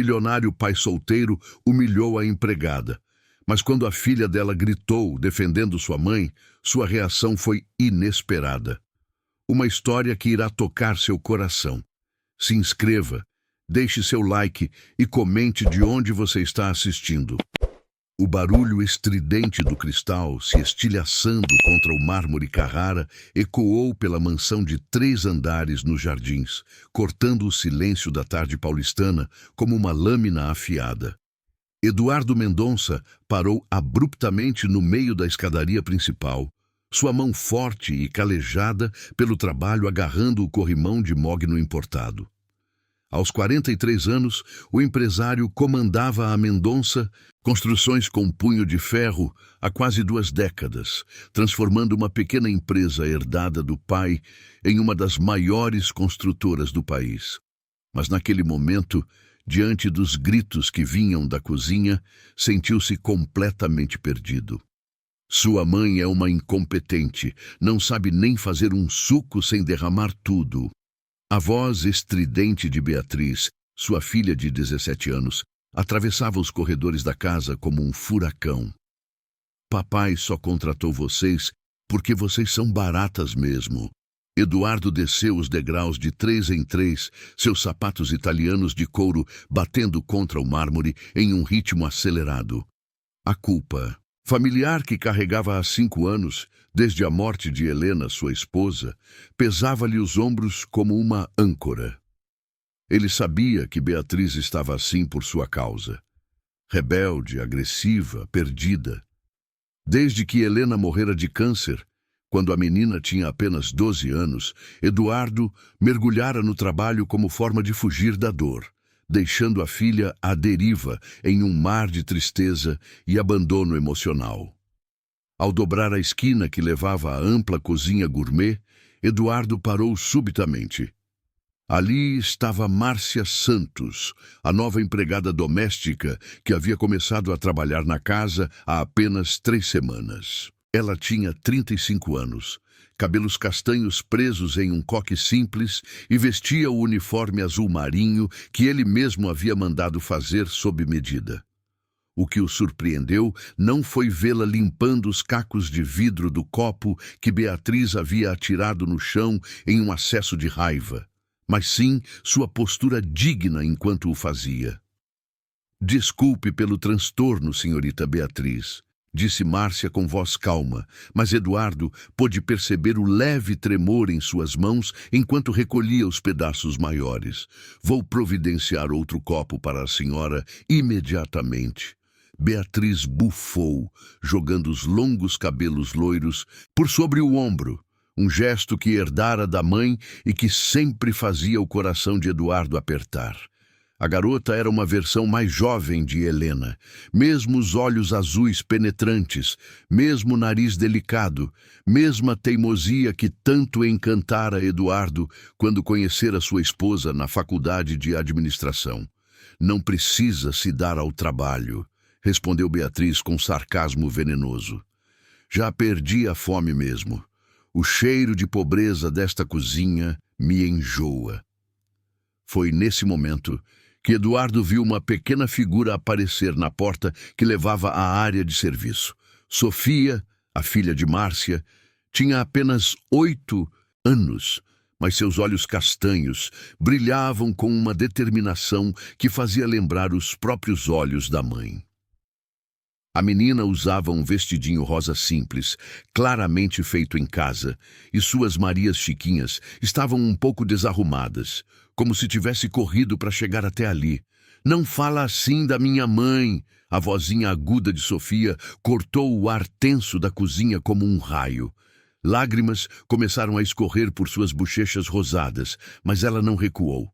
milionário pai solteiro humilhou a empregada. Mas quando a filha dela gritou, defendendo sua mãe, sua reação foi inesperada. Uma história que irá tocar seu coração. Se inscreva, deixe seu like e comente de onde você está assistindo. O barulho estridente do cristal se estilhaçando contra o mármore Carrara ecoou pela mansão de 3 andares nos jardins, cortando o silêncio da tarde paulistana como uma lâmina afiada. Eduardo Mendonça parou abruptamente no meio da escadaria principal, sua mão forte e calejada pelo trabalho agarrando o corrimão de mogno importado. Aos 43 anos, o empresário comandava a Mendonça Construções com punho de ferro há quase 2 décadas, transformando uma pequena empresa herdada do pai em uma das maiores construtoras do país. Mas naquele momento, diante dos gritos que vinham da cozinha, sentiu-se completamente perdido. Sua mãe é uma incompetente, não sabe nem fazer um suco sem derramar tudo. A voz estridente de Beatriz, sua filha de 17 anos, atravessava os corredores da casa como um furacão. Papai só contratou vocês porque vocês são baratas mesmo. Eduardo desceu os degraus de 3 em 3, seus sapatos italianos de couro batendo contra o mármore em um ritmo acelerado. A culpa, familiar que carregava há 5 anos, desde a morte de Helena, sua esposa, pesava-lhe os ombros como uma âncora. Ele sabia que Beatriz estava assim por sua causa. Rebelde, agressiva, perdida. Desde que Helena morrera de câncer, quando a menina tinha apenas 12 anos, Eduardo mergulhara no trabalho como forma de fugir da dor, deixando a filha à deriva em um mar de tristeza e abandono emocional. Ao dobrar a esquina que levava à ampla cozinha gourmet, Eduardo parou subitamente. Ali estava Márcia Santos, a nova empregada doméstica que havia começado a trabalhar na casa há apenas 3 semanas. Ela tinha 35 anos, cabelos castanhos presos em um coque simples e vestia o uniforme azul marinho que ele mesmo havia mandado fazer sob medida. O que o surpreendeu não foi vê-la limpando os cacos de vidro do copo que Beatriz havia atirado no chão em um acesso de raiva, mas sim sua postura digna enquanto o fazia. Desculpe pelo transtorno, senhorita Beatriz, disse Márcia com voz calma, mas Eduardo pôde perceber o leve tremor em suas mãos enquanto recolhia os pedaços maiores. Vou providenciar outro copo para a senhora imediatamente. Beatriz bufou, jogando os longos cabelos loiros por sobre o ombro, um gesto que herdara da mãe e que sempre fazia o coração de Eduardo apertar. A garota era uma versão mais jovem de Helena, mesmo os olhos azuis penetrantes, mesmo o nariz delicado, mesma teimosia que tanto encantara Eduardo quando conhecera sua esposa na faculdade de administração. Não precisa se dar ao trabalho, respondeu Beatriz com sarcasmo venenoso. Já perdi a fome mesmo. O cheiro de pobreza desta cozinha me enjoa. Foi nesse momento que Eduardo viu uma pequena figura aparecer na porta que levava à área de serviço. Sofia, a filha de Márcia, tinha apenas 8 anos, mas seus olhos castanhos brilhavam com uma determinação que fazia lembrar os próprios olhos da mãe. A menina usava um vestidinho rosa simples, claramente feito em casa, e suas Marias Chiquinhas estavam um pouco desarrumadas, como se tivesse corrido para chegar até ali. Não fala assim da minha mãe! A vozinha aguda de Sofia cortou o ar tenso da cozinha como um raio. Lágrimas começaram a escorrer por suas bochechas rosadas, mas ela não recuou.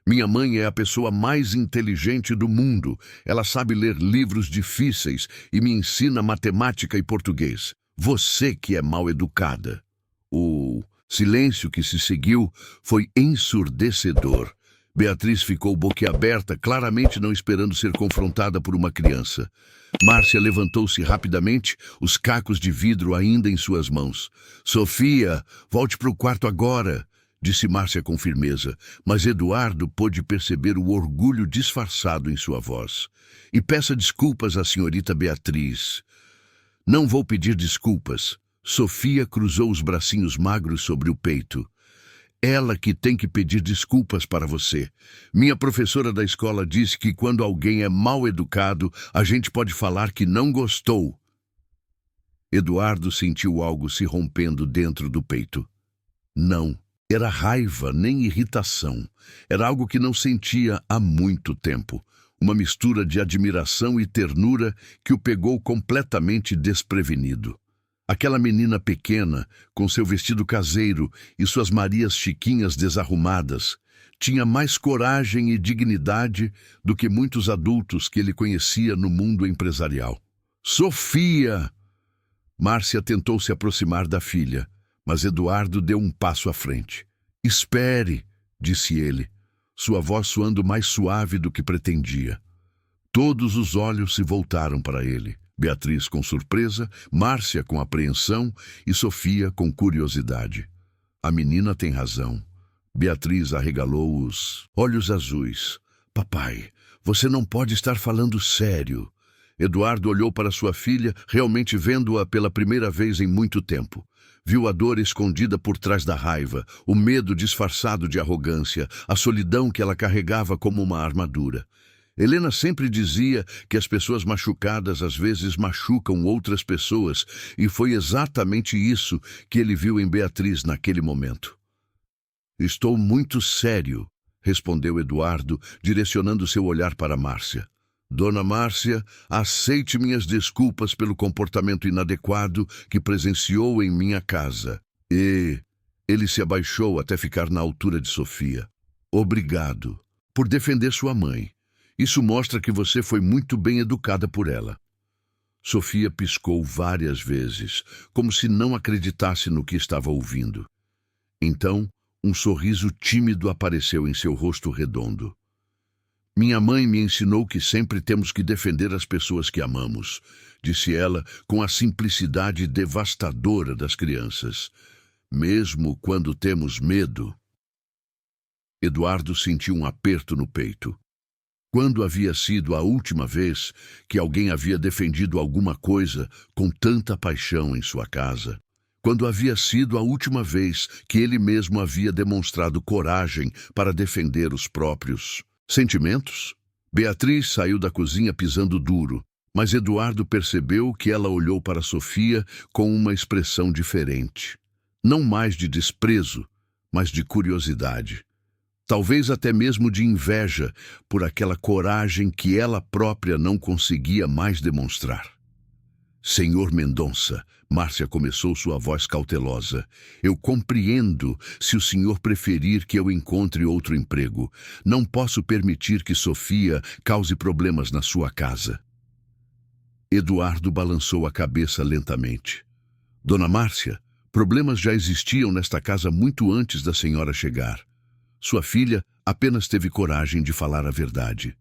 Minha mãe é a pessoa mais inteligente do mundo. Ela sabe ler livros difíceis e me ensina matemática e português. Você que é mal educada. O silêncio que se seguiu foi ensurdecedor. Beatriz ficou boquiaberta, claramente não esperando ser confrontada por uma criança. Márcia levantou-se rapidamente, os cacos de vidro ainda em suas mãos. Sofia, volte para o quarto agora, disse Márcia com firmeza, mas Eduardo pôde perceber o orgulho disfarçado em sua voz. E peça desculpas à senhorita Beatriz. Não vou pedir desculpas. Sofia cruzou os bracinhos magros sobre o peito. Ela que tem que pedir desculpas para você. Minha professora da escola disse que quando alguém é mal educado, a gente pode falar que não gostou. Eduardo sentiu algo se rompendo dentro do peito. Não, era raiva, nem irritação. Era algo que não sentia há muito tempo. Uma mistura de admiração e ternura que o pegou completamente desprevenido. Aquela menina pequena, com seu vestido caseiro e suas Marias Chiquinhas desarrumadas, tinha mais coragem e dignidade do que muitos adultos que ele conhecia no mundo empresarial. Sofia! Márcia tentou se aproximar da filha, mas Eduardo deu um passo à frente. Espere, disse ele, sua voz soando mais suave do que pretendia. Todos os olhos se voltaram para ele. Beatriz com surpresa, Márcia com apreensão e Sofia com curiosidade. A menina tem razão. Beatriz arregalou os olhos azuis. Papai, você não pode estar falando sério. Eduardo olhou para sua filha, realmente vendo-a pela primeira vez em muito tempo. Viu a dor escondida por trás da raiva, o medo disfarçado de arrogância, a solidão que ela carregava como uma armadura. Helena sempre dizia que as pessoas machucadas às vezes machucam outras pessoas, e foi exatamente isso que ele viu em Beatriz naquele momento. Estou muito sério, respondeu Eduardo, direcionando seu olhar para Márcia. Dona Márcia, aceite minhas desculpas pelo comportamento inadequado que presenciou em minha casa. E ele se abaixou até ficar na altura de Sofia. Obrigado por defender sua mãe. Isso mostra que você foi muito bem educada por ela. Sofia piscou várias vezes, como se não acreditasse no que estava ouvindo. Então, um sorriso tímido apareceu em seu rosto redondo. Minha mãe me ensinou que sempre temos que defender as pessoas que amamos, disse ela com a simplicidade devastadora das crianças. Mesmo quando temos medo. Eduardo sentiu um aperto no peito. Quando havia sido a última vez que alguém havia defendido alguma coisa com tanta paixão em sua casa? Quando havia sido a última vez que ele mesmo havia demonstrado coragem para defender os próprios sentimentos? Beatriz saiu da cozinha pisando duro, mas Eduardo percebeu que ela olhou para Sofia com uma expressão diferente. Não mais de desprezo, mas de curiosidade. Talvez até mesmo de inveja por aquela coragem que ela própria não conseguia mais demonstrar. Senhor Mendonça, Márcia começou sua voz cautelosa. Eu compreendo se o senhor preferir que eu encontre outro emprego. Não posso permitir que Sofia cause problemas na sua casa. Eduardo balançou a cabeça lentamente. Dona Márcia, problemas já existiam nesta casa muito antes da senhora chegar. Sua filha apenas teve coragem de falar a verdade.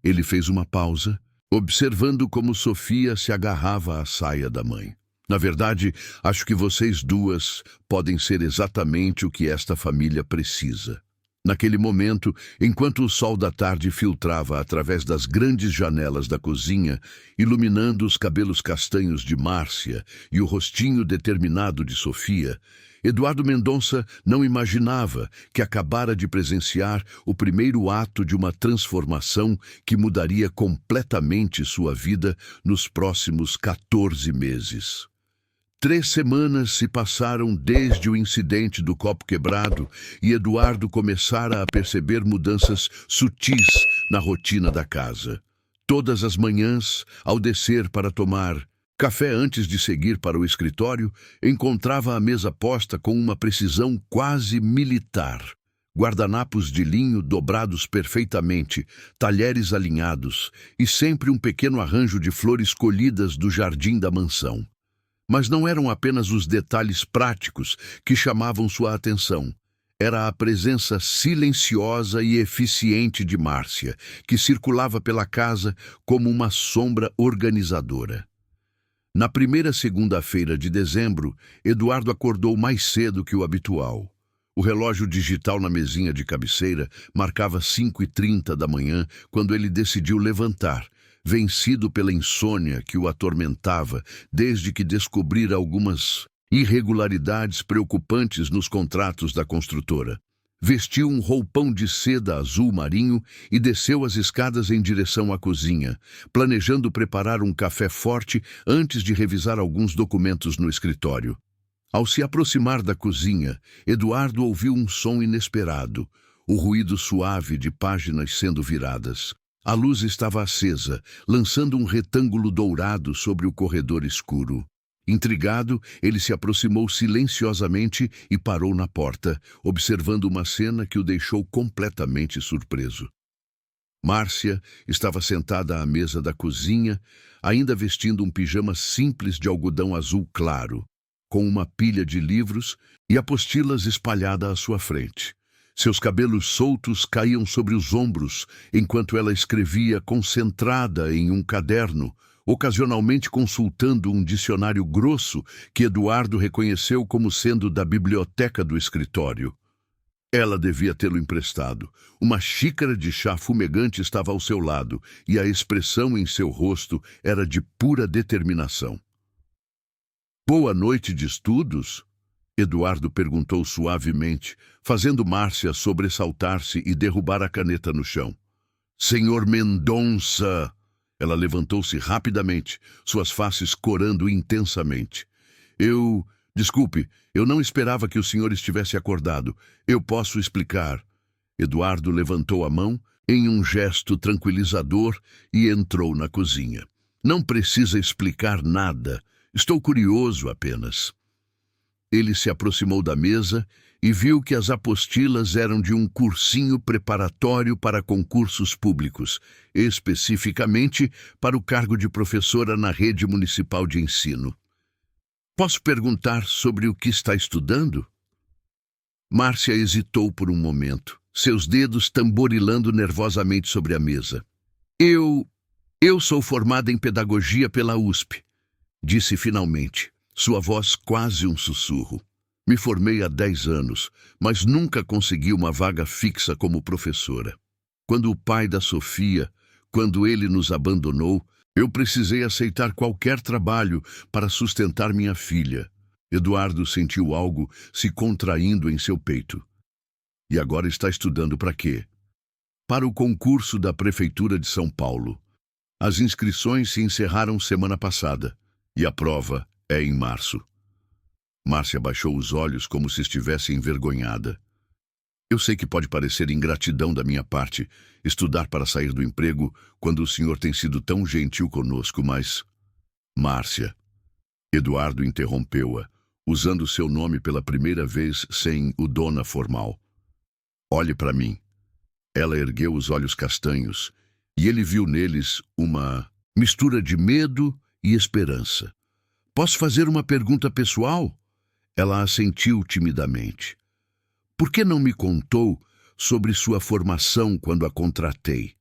Ele fez uma pausa, observando como Sofia se agarrava à saia da mãe. Na verdade, acho que vocês duas podem ser exatamente o que esta família precisa. Naquele momento, enquanto o sol da tarde filtrava através das grandes janelas da cozinha, iluminando os cabelos castanhos de Márcia e o rostinho determinado de Sofia, Eduardo Mendonça não imaginava que acabara de presenciar o primeiro ato de uma transformação que mudaria completamente sua vida nos próximos 14 meses. 3 semanas se passaram desde o incidente do copo quebrado e Eduardo começara a perceber mudanças sutis na rotina da casa. Todas as manhãs, ao descer para tomar café antes de seguir para o escritório, encontrava a mesa posta com uma precisão quase militar. Guardanapos de linho dobrados perfeitamente, talheres alinhados e sempre um pequeno arranjo de flores colhidas do jardim da mansão. Mas não eram apenas os detalhes práticos que chamavam sua atenção. Era a presença silenciosa e eficiente de Márcia, que circulava pela casa como uma sombra organizadora. Na primeira segunda-feira de dezembro, Eduardo acordou mais cedo que o habitual. O relógio digital na mesinha de cabeceira marcava 5h30 da manhã quando ele decidiu levantar, vencido pela insônia que o atormentava desde que descobrira algumas irregularidades preocupantes nos contratos da construtora. Vestiu um roupão de seda azul marinho e desceu as escadas em direção à cozinha, planejando preparar um café forte antes de revisar alguns documentos no escritório. Ao se aproximar da cozinha, Eduardo ouviu um som inesperado, o ruído suave de páginas sendo viradas. A luz estava acesa, lançando um retângulo dourado sobre o corredor escuro. Intrigado, ele se aproximou silenciosamente e parou na porta, observando uma cena que o deixou completamente surpreso. Márcia estava sentada à mesa da cozinha, ainda vestindo um pijama simples de algodão azul claro, com uma pilha de livros e apostilas espalhada à sua frente. Seus cabelos soltos caíam sobre os ombros, enquanto ela escrevia concentrada em um caderno, ocasionalmente consultando um dicionário grosso que Eduardo reconheceu como sendo da biblioteca do escritório. Ela devia tê-lo emprestado. Uma xícara de chá fumegante estava ao seu lado, e a expressão em seu rosto era de pura determinação. "Boa noite de estudos?" Eduardo perguntou suavemente, fazendo Márcia sobressaltar-se e derrubar a caneta no chão. "Senhor Mendonça!" Ela levantou-se rapidamente, suas faces corando intensamente. Desculpe, eu não esperava que o senhor estivesse acordado. Eu posso explicar." Eduardo levantou a mão em um gesto tranquilizador e entrou na cozinha. "Não precisa explicar nada. Estou curioso apenas." Ele se aproximou da mesa e viu que as apostilas eram de um cursinho preparatório para concursos públicos, especificamente para o cargo de professora na rede municipal de ensino. "Posso perguntar sobre o que está estudando?" Márcia hesitou por um momento, seus dedos tamborilando nervosamente sobre a mesa. Eu sou formada em pedagogia pela USP", disse finalmente, sua voz quase um sussurro. "Me formei há 10 anos, mas nunca consegui uma vaga fixa como professora. Quando o pai da Sofia, quando ele nos abandonou, eu precisei aceitar qualquer trabalho para sustentar minha filha." Eduardo sentiu algo se contraindo em seu peito. "E agora está estudando para quê?" "Para o concurso da Prefeitura de São Paulo. As inscrições se encerraram semana passada, e a prova é em março." Márcia baixou os olhos como se estivesse envergonhada. "Eu sei que pode parecer ingratidão da minha parte estudar para sair do emprego quando o senhor tem sido tão gentil conosco, mas..." "Márcia." Eduardo interrompeu-a, usando seu nome pela primeira vez sem o dona formal. "Olhe para mim." Ela ergueu os olhos castanhos, e ele viu neles uma mistura de medo e esperança. "Posso fazer uma pergunta pessoal?" Ela assentiu timidamente. "Por que não me contou sobre sua formação quando a contratei?"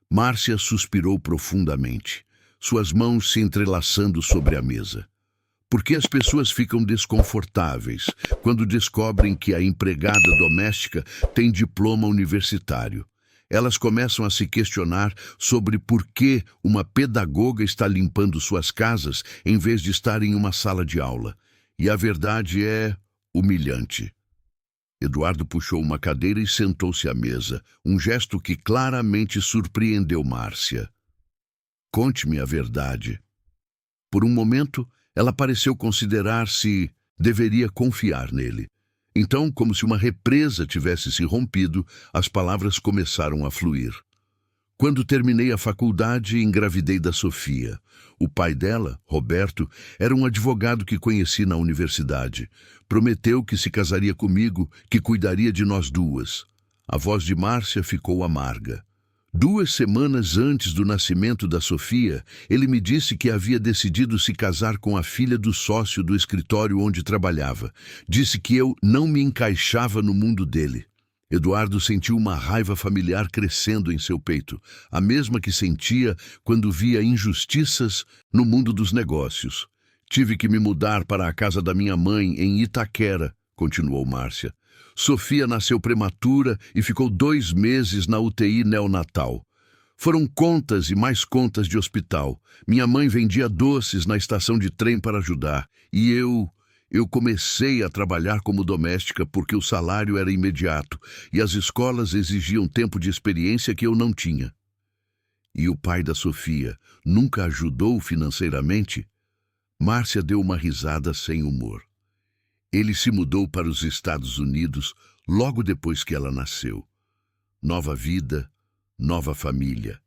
Márcia suspirou profundamente, suas mãos se entrelaçando sobre a mesa. "Por que as pessoas ficam desconfortáveis quando descobrem que a empregada doméstica tem diploma universitário? Elas começam a se questionar sobre por que uma pedagoga está limpando suas casas em vez de estar em uma sala de aula. E a verdade é humilhante." Eduardo puxou uma cadeira e sentou-se à mesa, um gesto que claramente surpreendeu Márcia. "Conte-me a verdade." Por um momento, ela pareceu considerar se deveria confiar nele. Então, como se uma represa tivesse se rompido, as palavras começaram a fluir. "Quando terminei a faculdade, engravidei da Sofia. O pai dela, Roberto, era um advogado que conheci na universidade. Prometeu que se casaria comigo, que cuidaria de nós duas." A voz de Márcia ficou amarga. 2 semanas antes do nascimento da Sofia, ele me disse que havia decidido se casar com a filha do sócio do escritório onde trabalhava. Disse que eu não me encaixava no mundo dele. Eduardo sentiu uma raiva familiar crescendo em seu peito, a mesma que sentia quando via injustiças no mundo dos negócios. "Tive que me mudar para a casa da minha mãe em Itaquera", continuou Márcia. Sofia nasceu prematura e ficou 2 meses na UTI neonatal. Foram contas e mais contas de hospital. Minha mãe vendia doces na estação de trem para ajudar. E eu comecei a trabalhar como doméstica porque o salário era imediato e as escolas exigiam tempo de experiência que eu não tinha. E o pai da Sofia nunca ajudou financeiramente? Márcia deu uma risada sem humor. Ele se mudou para os Estados Unidos logo depois que ela nasceu. Nova vida, nova família.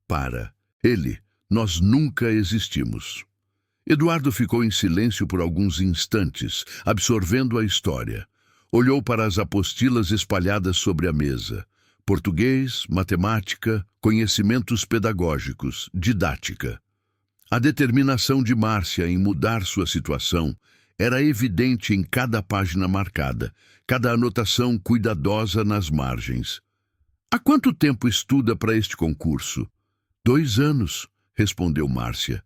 Para ele, nós nunca existimos. Eduardo ficou em silêncio por alguns instantes, absorvendo a história. Olhou para as apostilas espalhadas sobre a mesa. Português, matemática, conhecimentos pedagógicos, didática. A determinação de Márcia em mudar sua situação era evidente em cada página marcada, cada anotação cuidadosa nas margens. Há quanto tempo estuda para este concurso? 2 anos, respondeu Márcia.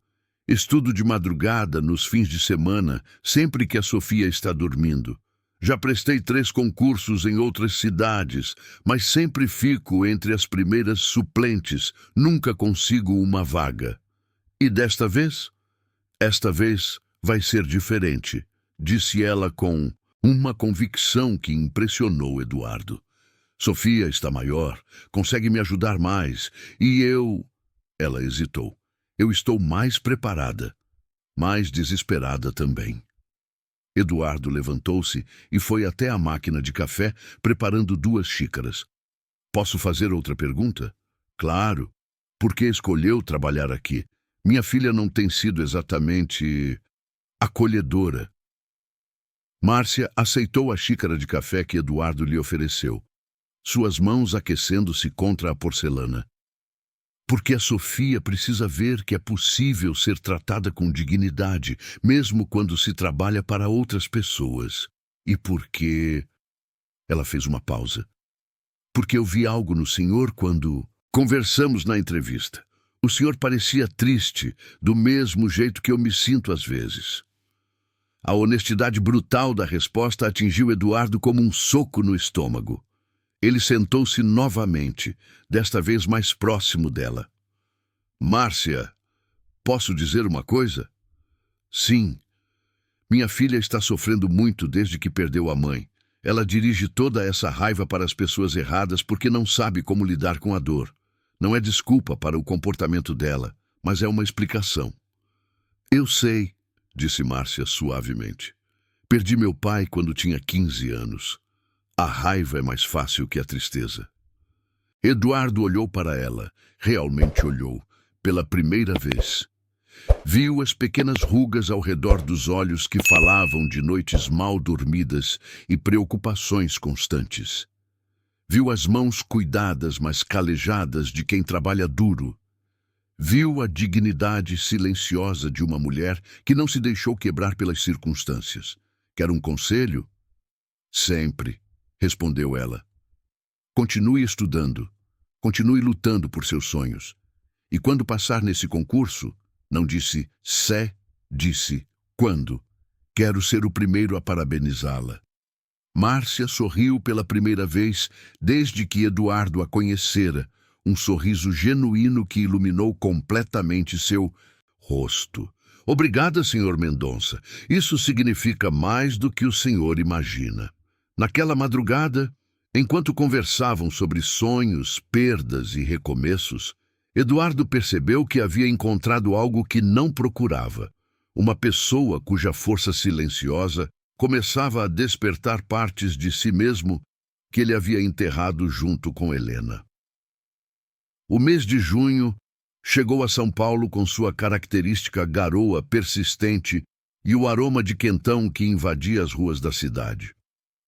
Estudo de madrugada, nos fins de semana, sempre que a Sofia está dormindo. Já prestei 3 concursos em outras cidades, mas sempre fico entre as primeiras suplentes, nunca consigo uma vaga. E desta vez? Esta vez vai ser diferente, disse ela com uma convicção que impressionou Eduardo. Sofia está maior, consegue me ajudar mais, e eu... Ela hesitou. Eu estou mais preparada, mais desesperada também. Eduardo levantou-se e foi até a máquina de café, preparando 2 xícaras. Posso fazer outra pergunta? Claro. Por que escolheu trabalhar aqui? Minha filha não tem sido exatamente acolhedora. Márcia aceitou a xícara de café que Eduardo lhe ofereceu, suas mãos aquecendo-se contra a porcelana. Porque a Sofia precisa ver que é possível ser tratada com dignidade, mesmo quando se trabalha para outras pessoas. E porque... Ela fez uma pausa. Porque eu vi algo no senhor quando conversamos na entrevista. O senhor parecia triste, do mesmo jeito que eu me sinto às vezes. A honestidade brutal da resposta atingiu Eduardo como um soco no estômago. Ele sentou-se novamente, desta vez mais próximo dela. Márcia, posso dizer uma coisa? Sim. Minha filha está sofrendo muito desde que perdeu a mãe. Ela dirige toda essa raiva para as pessoas erradas porque não sabe como lidar com a dor. Não é desculpa para o comportamento dela, mas é uma explicação. Eu sei, disse Márcia suavemente. Perdi meu pai quando tinha 15 anos. A raiva é mais fácil que a tristeza. Eduardo olhou para ela, realmente olhou, pela primeira vez. Viu as pequenas rugas ao redor dos olhos que falavam de noites mal dormidas e preocupações constantes. Viu as mãos cuidadas, mas calejadas de quem trabalha duro. Viu a dignidade silenciosa de uma mulher que não se deixou quebrar pelas circunstâncias. Quer um conselho? Sempre, respondeu ela. Continue estudando. Continue lutando por seus sonhos. E quando passar nesse concurso, não disse se, disse quando. Quero ser o primeiro a parabenizá-la. Márcia sorriu pela primeira vez desde que Eduardo a conhecera, um sorriso genuíno que iluminou completamente seu rosto. Obrigada, Sr. Mendonça. Isso significa mais do que o senhor imagina. Naquela madrugada, enquanto conversavam sobre sonhos, perdas e recomeços, Eduardo percebeu que havia encontrado algo que não procurava. Uma pessoa cuja força silenciosa começava a despertar partes de si mesmo que ele havia enterrado junto com Helena. O mês de junho chegou a São Paulo com sua característica garoa persistente e o aroma de quentão que invadia as ruas da cidade.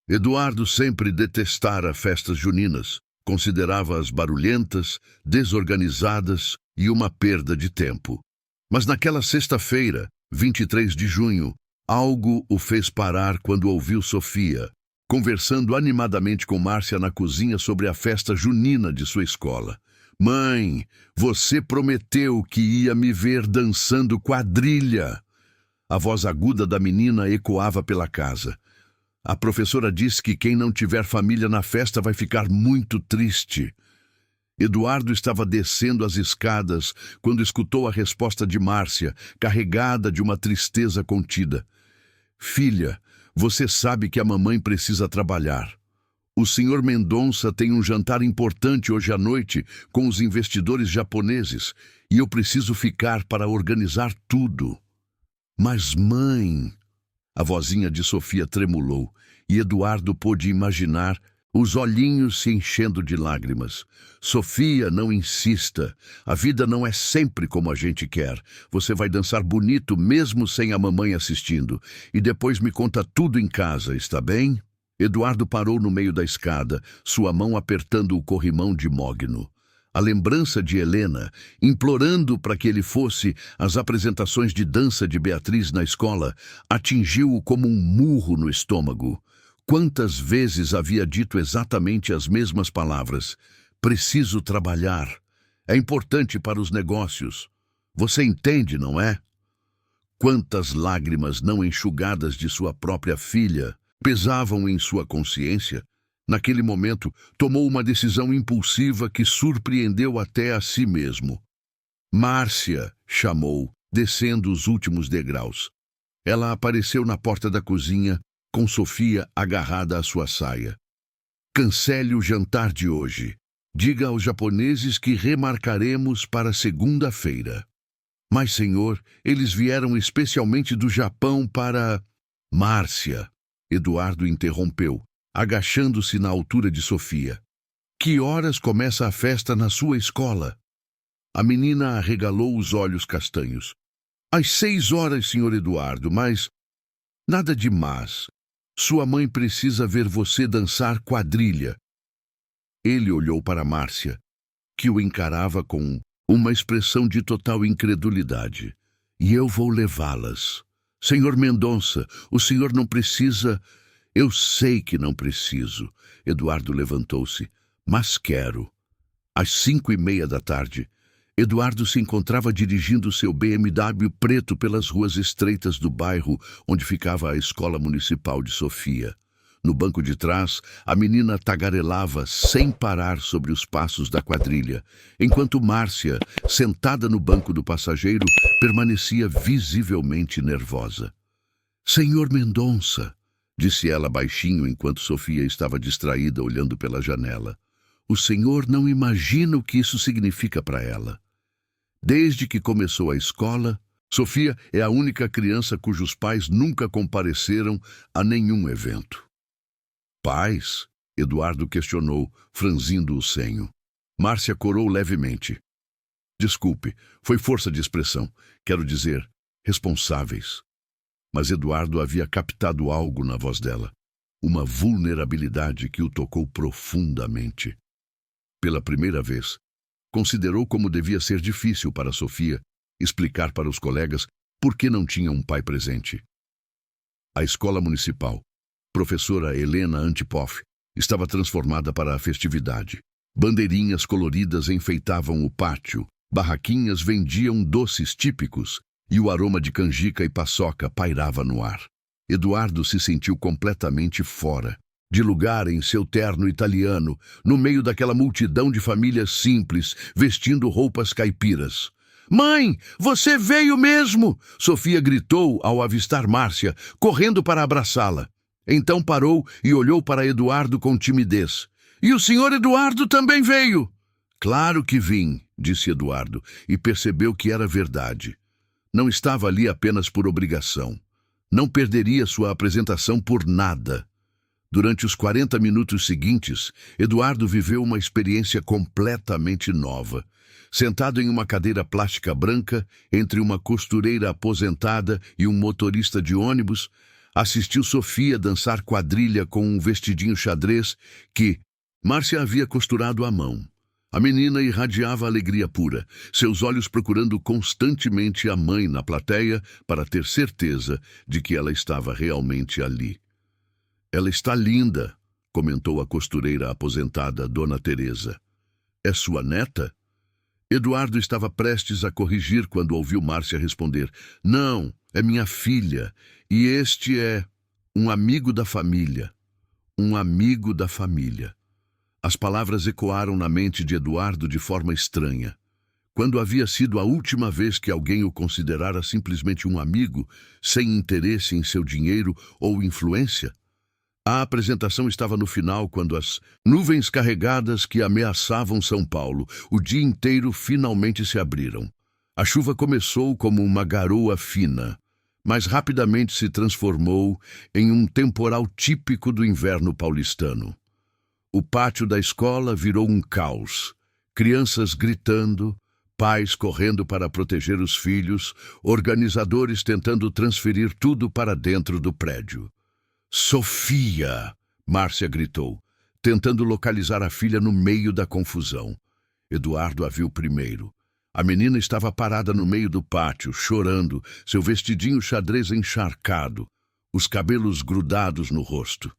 Eduardo sempre detestara festas juninas, considerava-as barulhentas, desorganizadas e uma perda de tempo. Mas naquela sexta-feira, 23 de junho, algo o fez parar quando ouviu Sofia, conversando animadamente com Márcia na cozinha sobre a festa junina de sua escola. Mãe, você prometeu que ia me ver dançando quadrilha. A voz aguda da menina ecoava pela casa. A professora disse que quem não tiver família na festa vai ficar muito triste. Eduardo estava descendo as escadas quando escutou a resposta de Márcia, carregada de uma tristeza contida. Filha, você sabe que a mamãe precisa trabalhar. O senhor Mendonça tem um jantar importante hoje à noite com os investidores japoneses e eu preciso ficar para organizar tudo. Mas, mãe... A vozinha de Sofia tremulou e Eduardo pôde imaginar os olhinhos se enchendo de lágrimas. Sofia, não insista. A vida não é sempre como a gente quer. Você vai dançar bonito mesmo sem a mamãe assistindo. E depois me conta tudo em casa, está bem? Eduardo parou no meio da escada, sua mão apertando o corrimão de mogno. A lembrança de Helena, implorando para que ele fosse às apresentações de dança de Beatriz na escola, atingiu-o como um murro no estômago. Quantas vezes havia dito exatamente as mesmas palavras? Preciso trabalhar. É importante para os negócios. Você entende, não é? Quantas lágrimas não enxugadas de sua própria filha pesavam em sua consciência? Naquele momento, tomou uma decisão impulsiva que surpreendeu até a si mesmo. Márcia, chamou, descendo os últimos degraus. Ela apareceu na porta da cozinha, com Sofia agarrada à sua saia. Cancele o jantar de hoje. Diga aos japoneses que remarcaremos para segunda-feira. Mas, senhor, eles vieram especialmente do Japão para... Márcia, Eduardo interrompeu, agachando-se na altura de Sofia. Que horas começa a festa na sua escola? A menina arregalou os olhos castanhos. Às 6 horas, senhor Eduardo, mas... Nada de mas. Sua mãe precisa ver você dançar quadrilha. Ele olhou para Márcia, que o encarava com uma expressão de total incredulidade. E eu vou levá-las. Senhor Mendonça, o senhor não precisa... Eu sei que não preciso. Eduardo levantou-se. Mas quero. Às 5:30 da tarde, Eduardo se encontrava dirigindo seu BMW preto pelas ruas estreitas do bairro onde ficava a escola municipal de Sofia. No banco de trás, a menina tagarelava sem parar sobre os passos da quadrilha, enquanto Márcia, sentada no banco do passageiro, permanecia visivelmente nervosa. Senhor Mendonça, disse ela baixinho enquanto Sofia estava distraída olhando pela janela. O senhor não imagina o que isso significa para ela. Desde que começou a escola, Sofia é a única criança cujos pais nunca compareceram a nenhum evento. Pais? Eduardo questionou, franzindo o senho. Márcia corou levemente. Desculpe, foi força de expressão. Quero dizer, responsáveis. Mas Eduardo havia captado algo na voz dela, uma vulnerabilidade que o tocou profundamente. Pela primeira vez, considerou como devia ser difícil para Sofia explicar para os colegas por que não tinha um pai presente. A escola municipal, professora Helena Antipoff, estava transformada para a festividade. Bandeirinhas coloridas enfeitavam o pátio, barraquinhas vendiam doces típicos, e o aroma de canjica e paçoca pairava no ar. Eduardo se sentiu completamente fora, de lugar em seu terno italiano, no meio daquela multidão de famílias simples, vestindo roupas caipiras. Mãe, você veio mesmo! Sofia gritou ao avistar Márcia, correndo para abraçá-la. Então parou e olhou para Eduardo com timidez. E o senhor Eduardo também veio! Claro que vim, disse Eduardo, e percebeu que era verdade. Não estava ali apenas por obrigação. Não perderia sua apresentação por nada. Durante os 40 minutos seguintes, Eduardo viveu uma experiência completamente nova. Sentado em uma cadeira plástica branca, entre uma costureira aposentada e um motorista de ônibus, assistiu Sofia dançar quadrilha com um vestidinho xadrez que Márcia havia costurado à mão. A menina irradiava alegria pura, seus olhos procurando constantemente a mãe na plateia para ter certeza de que ela estava realmente ali. Ela está linda, comentou a costureira aposentada, Dona Teresa. É sua neta? Eduardo estava prestes a corrigir quando ouviu Márcia responder. Não, é minha filha, e este é... Um amigo da família. Um amigo da família. As palavras ecoaram na mente de Eduardo de forma estranha. Quando havia sido a última vez que alguém o considerara simplesmente um amigo, sem interesse em seu dinheiro ou influência? A apresentação estava no final, quando as nuvens carregadas que ameaçavam São Paulo o dia inteiro finalmente se abriram. A chuva começou como uma garoa fina, mas rapidamente se transformou em um temporal típico do inverno paulistano. O pátio da escola virou um caos. Crianças gritando, pais correndo para proteger os filhos, organizadores tentando transferir tudo para dentro do prédio. Sofia! Márcia gritou, tentando localizar a filha no meio da confusão. Eduardo a viu primeiro. A menina estava parada no meio do pátio, chorando, seu vestidinho xadrez encharcado, os cabelos grudados no rosto.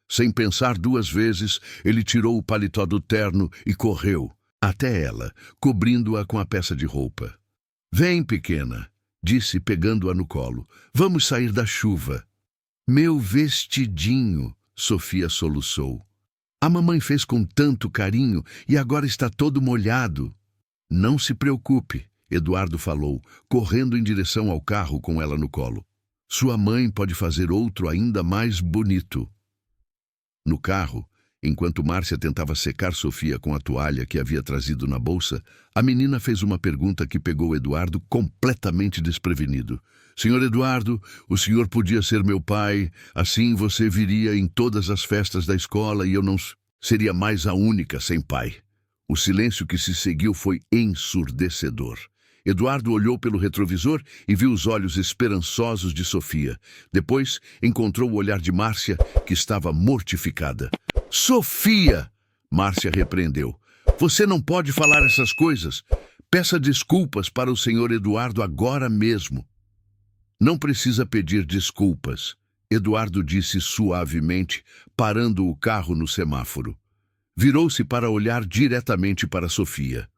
Sem pensar duas vezes, ele tirou o paletó do terno e correu até ela, cobrindo-a com a peça de roupa. "Vem, pequena", disse, pegando-a no colo. "Vamos sair da chuva." "Meu vestidinho", Sofia soluçou. "A mamãe fez com tanto carinho e agora está todo molhado." "Não se preocupe", Eduardo falou, correndo em direção ao carro com ela no colo. "Sua mãe pode fazer outro ainda mais bonito." No carro, enquanto Márcia tentava secar Sofia com a toalha que havia trazido na bolsa, a menina fez uma pergunta que pegou Eduardo completamente desprevenido. "Senhor Eduardo, o senhor podia ser meu pai, assim você viria em todas as festas da escola e eu não seria mais a única sem pai." O silêncio que se seguiu foi ensurdecedor. Eduardo olhou pelo retrovisor e viu os olhos esperançosos de Sofia. Depois, encontrou o olhar de Márcia, que estava mortificada. "Sofia!" Márcia repreendeu. "Você não pode falar essas coisas. Peça desculpas para o senhor Eduardo agora mesmo." "Não precisa pedir desculpas", Eduardo disse suavemente, parando o carro no semáforo. Virou-se para olhar diretamente para Sofia.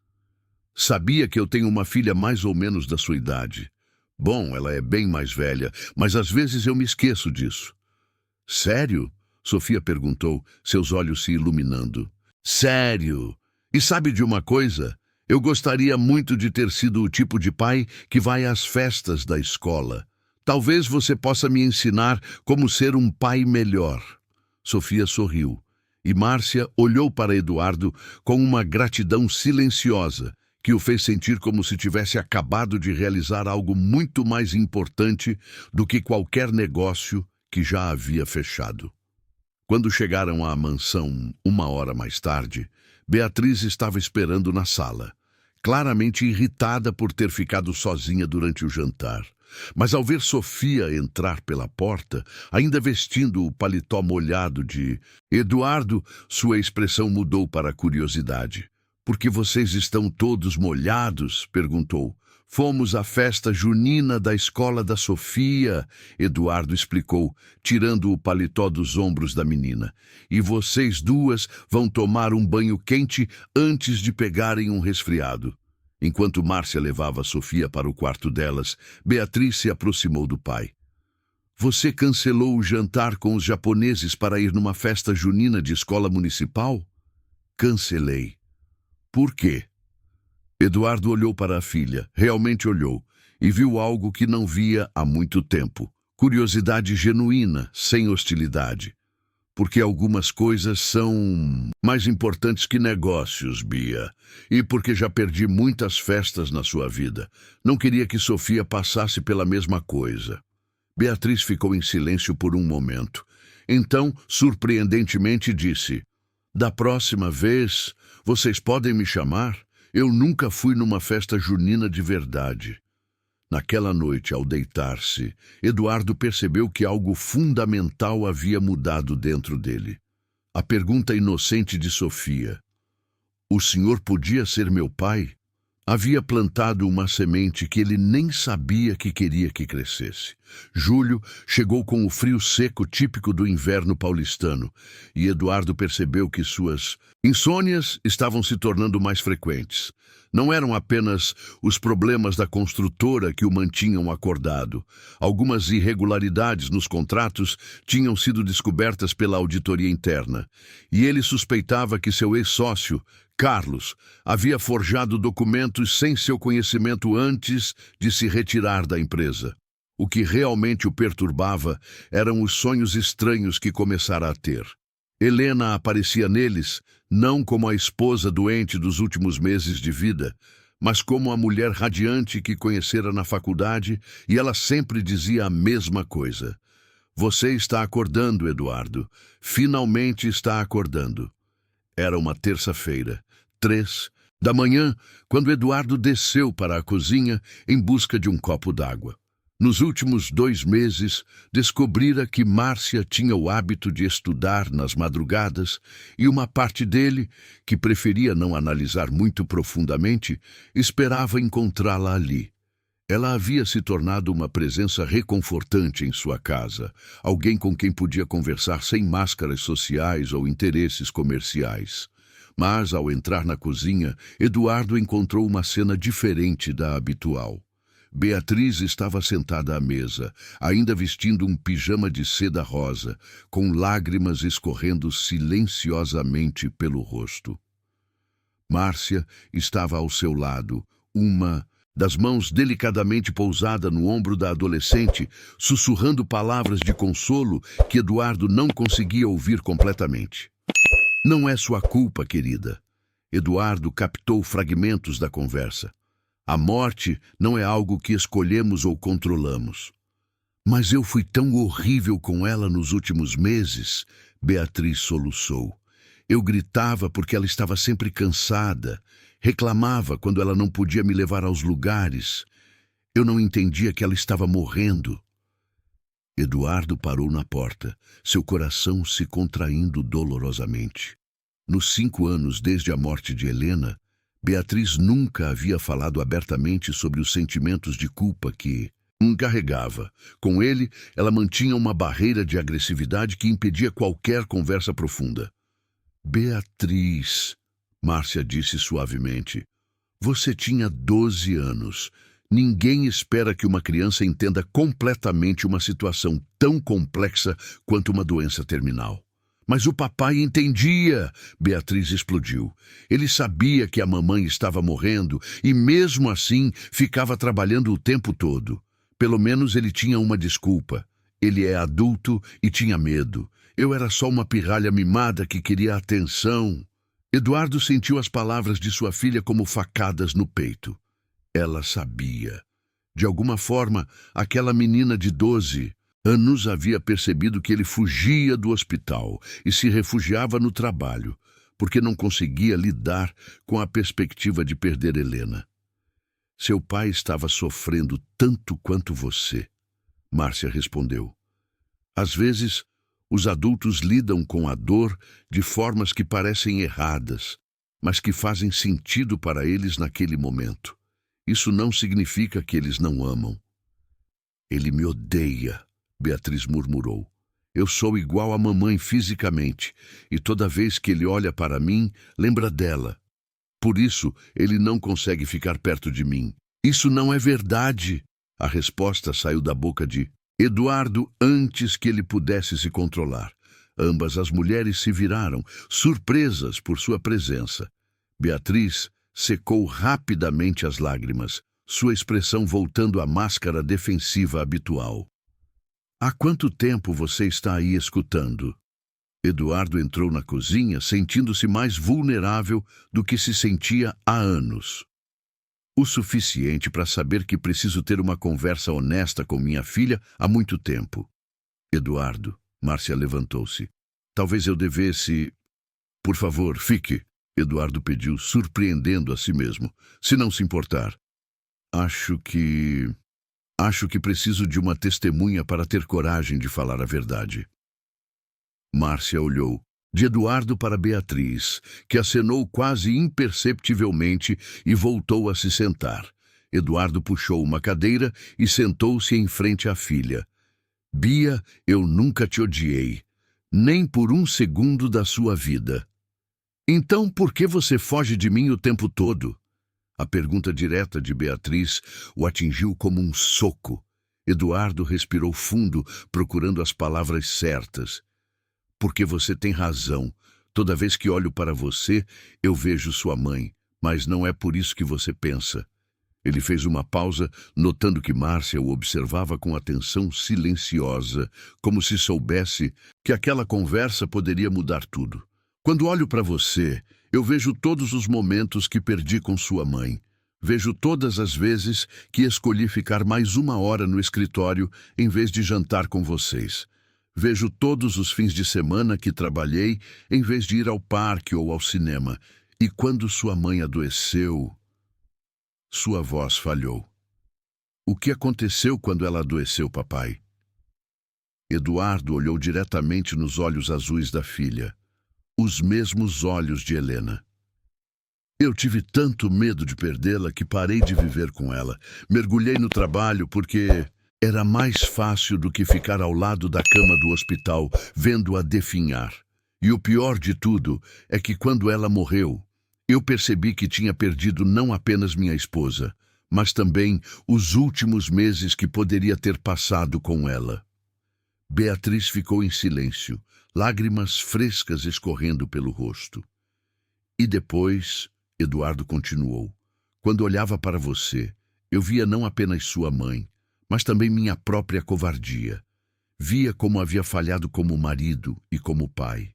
"Sabia que eu tenho uma filha mais ou menos da sua idade. Bom, ela é bem mais velha, mas às vezes eu me esqueço disso." "Sério?" Sofia perguntou, seus olhos se iluminando. "Sério. E sabe de uma coisa? Eu gostaria muito de ter sido o tipo de pai que vai às festas da escola. Talvez você possa me ensinar como ser um pai melhor." Sofia sorriu, e Márcia olhou para Eduardo com uma gratidão silenciosa, que o fez sentir como se tivesse acabado de realizar algo muito mais importante do que qualquer negócio que já havia fechado. Quando chegaram à mansão 1 hora mais tarde, Beatriz estava esperando na sala, claramente irritada por ter ficado sozinha durante o jantar. Mas ao ver Sofia entrar pela porta, ainda vestindo o paletó molhado de Eduardo, sua expressão mudou para curiosidade. "Por que vocês estão todos molhados?" perguntou. "Fomos à festa junina da escola da Sofia", Eduardo explicou, tirando o paletó dos ombros da menina. "E vocês duas vão tomar um banho quente antes de pegarem um resfriado." Enquanto Márcia levava Sofia para o quarto delas, Beatriz se aproximou do pai. "Você cancelou o jantar com os japoneses para ir numa festa junina de escola municipal?" "Cancelei." "Por quê?" Eduardo olhou para a filha, realmente olhou, e viu algo que não via há muito tempo. Curiosidade genuína, sem hostilidade. "Porque algumas coisas são mais importantes que negócios, Bia. E porque já perdi muitas festas na sua vida. Não queria que Sofia passasse pela mesma coisa." Beatriz ficou em silêncio por um momento. Então, surpreendentemente, disse: "Da próxima vez, vocês podem me chamar? Eu nunca fui numa festa junina de verdade." Naquela noite, ao deitar-se, Eduardo percebeu que algo fundamental havia mudado dentro dele. A pergunta inocente de Sofia: "O senhor podia ser meu pai?" havia plantado uma semente que ele nem sabia que queria que crescesse. Julho chegou com o frio seco típico do inverno paulistano, e Eduardo percebeu que suas insônias estavam se tornando mais frequentes. Não eram apenas os problemas da construtora que o mantinham acordado. Algumas irregularidades nos contratos tinham sido descobertas pela auditoria interna, e ele suspeitava que seu ex-sócio, Carlos, havia forjado documentos sem seu conhecimento antes de se retirar da empresa. O que realmente o perturbava eram os sonhos estranhos que começara a ter. Helena aparecia neles não como a esposa doente dos últimos meses de vida, mas como a mulher radiante que conhecera na faculdade, e ela sempre dizia a mesma coisa. Você está acordando, Eduardo. Finalmente está acordando. Era uma terça-feira, 3 da manhã, quando Eduardo desceu para a cozinha em busca de um copo d'água. Nos últimos 2 meses, descobrira que Márcia tinha o hábito de estudar nas madrugadas e uma parte dele, que preferia não analisar muito profundamente, esperava encontrá-la ali. Ela havia se tornado uma presença reconfortante em sua casa, alguém com quem podia conversar sem máscaras sociais ou interesses comerciais. Mas, ao entrar na cozinha, Eduardo encontrou uma cena diferente da habitual. Beatriz estava sentada à mesa, ainda vestindo um pijama de seda rosa, com lágrimas escorrendo silenciosamente pelo rosto. Márcia estava ao seu lado, uma das mãos delicadamente pousada no ombro da adolescente, sussurrando palavras de consolo que Eduardo não conseguia ouvir completamente. Não é sua culpa, querida. Eduardo captou fragmentos da conversa. A morte não é algo que escolhemos ou controlamos. Mas eu fui tão horrível com ela nos últimos meses, Beatriz soluçou. Eu gritava porque ela estava sempre cansada, reclamava quando ela não podia me levar aos lugares. Eu não entendia que ela estava morrendo. Eduardo parou na porta, seu coração se contraindo dolorosamente. Nos 5 anos desde a morte de Helena, Beatriz nunca havia falado abertamente sobre os sentimentos de culpa que carregava. Com ele, ela mantinha uma barreira de agressividade que impedia qualquer conversa profunda. Beatriz, Márcia disse suavemente, você tinha 12 anos. Ninguém espera que uma criança entenda completamente uma situação tão complexa quanto uma doença terminal. Mas o papai entendia, Beatriz explodiu. Ele sabia que a mamãe estava morrendo e, mesmo assim, ficava trabalhando o tempo todo. Pelo menos ele tinha uma desculpa. Ele é adulto e tinha medo. Eu era só uma pirralha mimada que queria atenção. Eduardo sentiu as palavras de sua filha como facadas no peito. Ela sabia. De alguma forma, aquela menina de 12 anos havia percebido que ele fugia do hospital e se refugiava no trabalho, porque não conseguia lidar com a perspectiva de perder Helena. Seu pai estava sofrendo tanto quanto você, Márcia respondeu. Às vezes, os adultos lidam com a dor de formas que parecem erradas, mas que fazem sentido para eles naquele momento. Isso não significa que eles não amam. Ele me odeia, Beatriz murmurou. Eu sou igual à mamãe fisicamente, e toda vez que ele olha para mim, lembra dela. Por isso, ele não consegue ficar perto de mim. Isso não é verdade. A resposta saiu da boca de Eduardo antes que ele pudesse se controlar. Ambas as mulheres se viraram, surpresas por sua presença. Beatriz secou rapidamente as lágrimas, sua expressão voltando à máscara defensiva habitual. Há quanto tempo você está aí escutando? Eduardo entrou na cozinha sentindo-se mais vulnerável do que se sentia há anos. O suficiente para saber que preciso ter uma conversa honesta com minha filha há muito tempo. Eduardo, Márcia levantou-se. Talvez eu devesse... Por favor, fique, Eduardo pediu, surpreendendo a si mesmo. Se não se importar. Acho que preciso de uma testemunha para ter coragem de falar a verdade. Márcia olhou de Eduardo para Beatriz, que acenou quase imperceptivelmente e voltou a se sentar. Eduardo puxou uma cadeira e sentou-se em frente à filha. Bia, eu nunca te odiei, nem por um segundo da sua vida. Então por que você foge de mim o tempo todo? A pergunta direta de Beatriz o atingiu como um soco. Eduardo respirou fundo, procurando as palavras certas. Porque você tem razão. Toda vez que olho para você, eu vejo sua mãe, mas não é por isso que você pensa. Ele fez uma pausa, notando que Márcia o observava com atenção silenciosa, como se soubesse que aquela conversa poderia mudar tudo. Quando olho para você, eu vejo todos os momentos que perdi com sua mãe. Vejo todas as vezes que escolhi ficar mais 1 hora no escritório em vez de jantar com vocês. Vejo todos os fins de semana que trabalhei em vez de ir ao parque ou ao cinema. E quando sua mãe adoeceu, sua voz falhou. O que aconteceu quando ela adoeceu, papai? Eduardo olhou diretamente nos olhos azuis da filha. Os mesmos olhos de Helena. Eu tive tanto medo de perdê-la que parei de viver com ela. Mergulhei no trabalho porque era mais fácil do que ficar ao lado da cama do hospital, vendo-a definhar. E o pior de tudo é que quando ela morreu, eu percebi que tinha perdido não apenas minha esposa, mas também os últimos meses que poderia ter passado com ela. Beatriz ficou em silêncio, lágrimas frescas escorrendo pelo rosto. E depois, Eduardo continuou, quando olhava para você, eu via não apenas sua mãe, mas também minha própria covardia. Via como havia falhado como marido e como pai.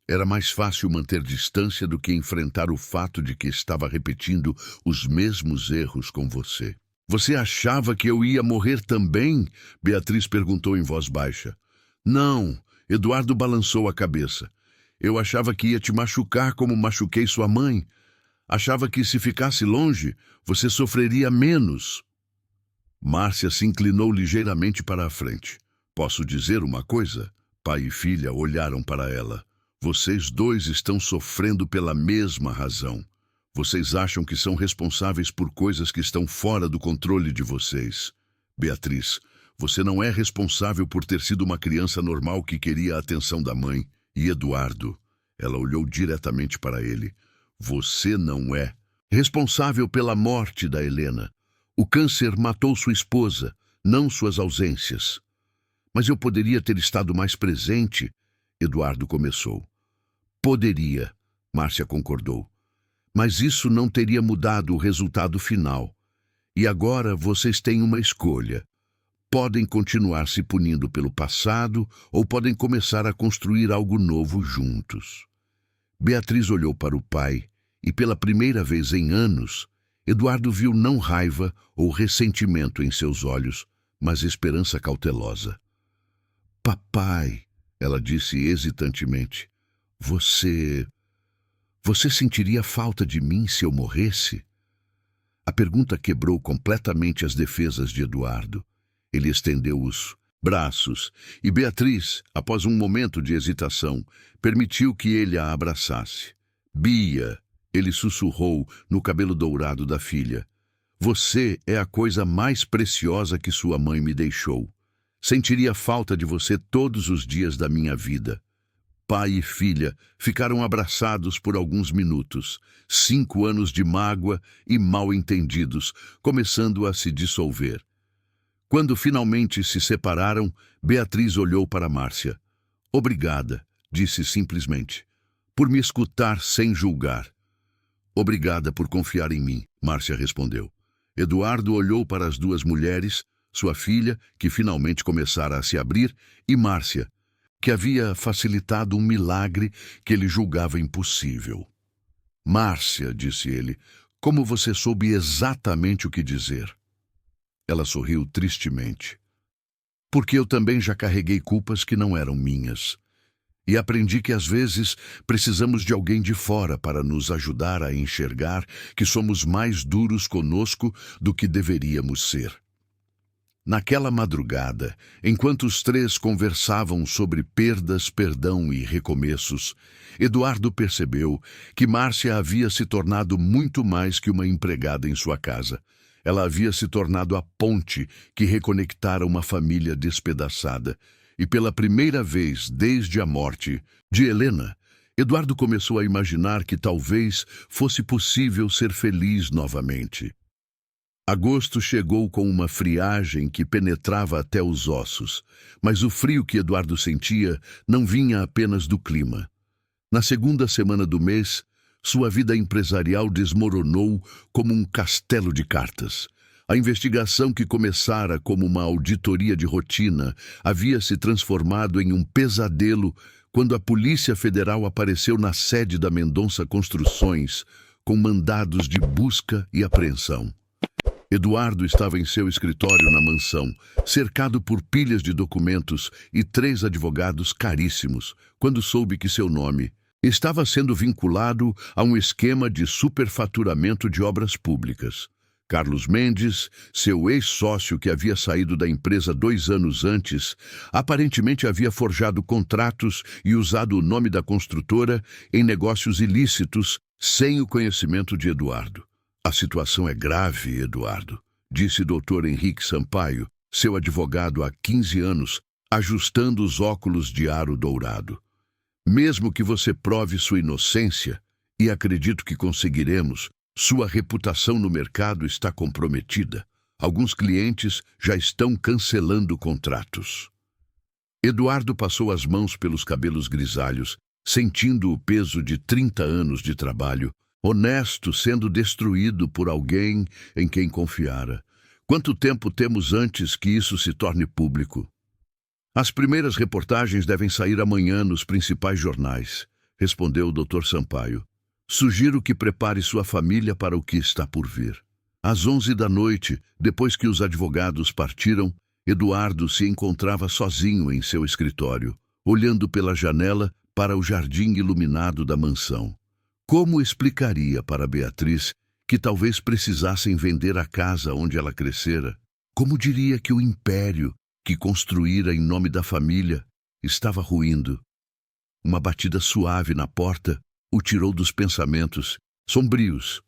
Era mais fácil manter distância do que enfrentar o fato de que estava repetindo os mesmos erros com você. Você achava que eu ia morrer também? Beatriz perguntou em voz baixa. Não, Eduardo balançou a cabeça. Eu achava que ia te machucar como machuquei sua mãe. Achava que se ficasse longe, você sofreria menos. Márcia se inclinou ligeiramente para a frente. Posso dizer uma coisa? Pai e filha olharam para ela. Vocês dois estão sofrendo pela mesma razão. Vocês acham que são responsáveis por coisas que estão fora do controle de vocês. Beatriz, você não é responsável por ter sido uma criança normal que queria a atenção da mãe. E Eduardo, ela olhou diretamente para ele. Você não é responsável pela morte da Helena. O câncer matou sua esposa, não suas ausências. Mas eu poderia ter estado mais presente, Eduardo começou. Poderia, Márcia concordou. Mas isso não teria mudado o resultado final. E agora vocês têm uma escolha. Podem continuar se punindo pelo passado ou podem começar a construir algo novo juntos. Beatriz olhou para o pai e, pela primeira vez em anos, Eduardo viu não raiva ou ressentimento em seus olhos, mas esperança cautelosa. Papai, ela disse hesitantemente, você sentiria falta de mim se eu morresse? A pergunta quebrou completamente as defesas de Eduardo. Ele estendeu os braços e Beatriz, após um momento de hesitação, permitiu que ele a abraçasse. Bia, ele sussurrou no cabelo dourado da filha. Você é a coisa mais preciosa que sua mãe me deixou. Sentiria falta de você todos os dias da minha vida. Pai e filha ficaram abraçados por alguns minutos. 5 anos de mágoa e mal-entendidos, começando a se dissolver. Quando finalmente se separaram, Beatriz olhou para Márcia. Obrigada, disse simplesmente, por me escutar sem julgar. Obrigada por confiar em mim, Márcia respondeu. Eduardo olhou para as duas mulheres, sua filha, que finalmente começara a se abrir, e Márcia, que havia facilitado um milagre que ele julgava impossível. Márcia, disse ele, como você soube exatamente o que dizer? Ela sorriu tristemente. Porque eu também já carreguei culpas que não eram minhas. E aprendi que às vezes precisamos de alguém de fora para nos ajudar a enxergar que somos mais duros conosco do que deveríamos ser. Naquela madrugada, enquanto os três conversavam sobre perdas, perdão e recomeços, Eduardo percebeu que Márcia havia se tornado muito mais que uma empregada em sua casa. Ela havia se tornado a ponte que reconectara uma família despedaçada. E pela primeira vez desde a morte de Helena, Eduardo começou a imaginar que talvez fosse possível ser feliz novamente. Agosto chegou com uma friagem que penetrava até os ossos, mas o frio que Eduardo sentia não vinha apenas do clima. Na segunda semana do mês, sua vida empresarial desmoronou como um castelo de cartas. A investigação que começara como uma auditoria de rotina havia se transformado em um pesadelo quando a Polícia Federal apareceu na sede da Mendonça Construções com mandados de busca e apreensão. Eduardo estava em seu escritório na mansão, cercado por pilhas de documentos e 3 advogados caríssimos, quando soube que seu nome estava sendo vinculado a um esquema de superfaturamento de obras públicas. Carlos Mendes, seu ex-sócio que havia saído da empresa 2 anos antes, aparentemente havia forjado contratos e usado o nome da construtora em negócios ilícitos sem o conhecimento de Eduardo. A situação é grave, Eduardo, disse Dr. Henrique Sampaio, seu advogado há 15 anos, ajustando os óculos de aro dourado. Mesmo que você prove sua inocência, e acredito que conseguiremos, sua reputação no mercado está comprometida. Alguns clientes já estão cancelando contratos. Eduardo passou as mãos pelos cabelos grisalhos, sentindo o peso de 30 anos de trabalho, honesto sendo destruído por alguém em quem confiara. Quanto tempo temos antes que isso se torne público? As primeiras reportagens devem sair amanhã nos principais jornais, respondeu o Dr. Sampaio. Sugiro que prepare sua família para o que está por vir. Às 11 da noite, depois que os advogados partiram, Eduardo se encontrava sozinho em seu escritório, olhando pela janela para o jardim iluminado da mansão. Como explicaria para Beatriz que talvez precisassem vender a casa onde ela crescera? Como diria que o império que construíra em nome da família estava ruindo? Uma batida suave na porta o tirou dos pensamentos sombrios.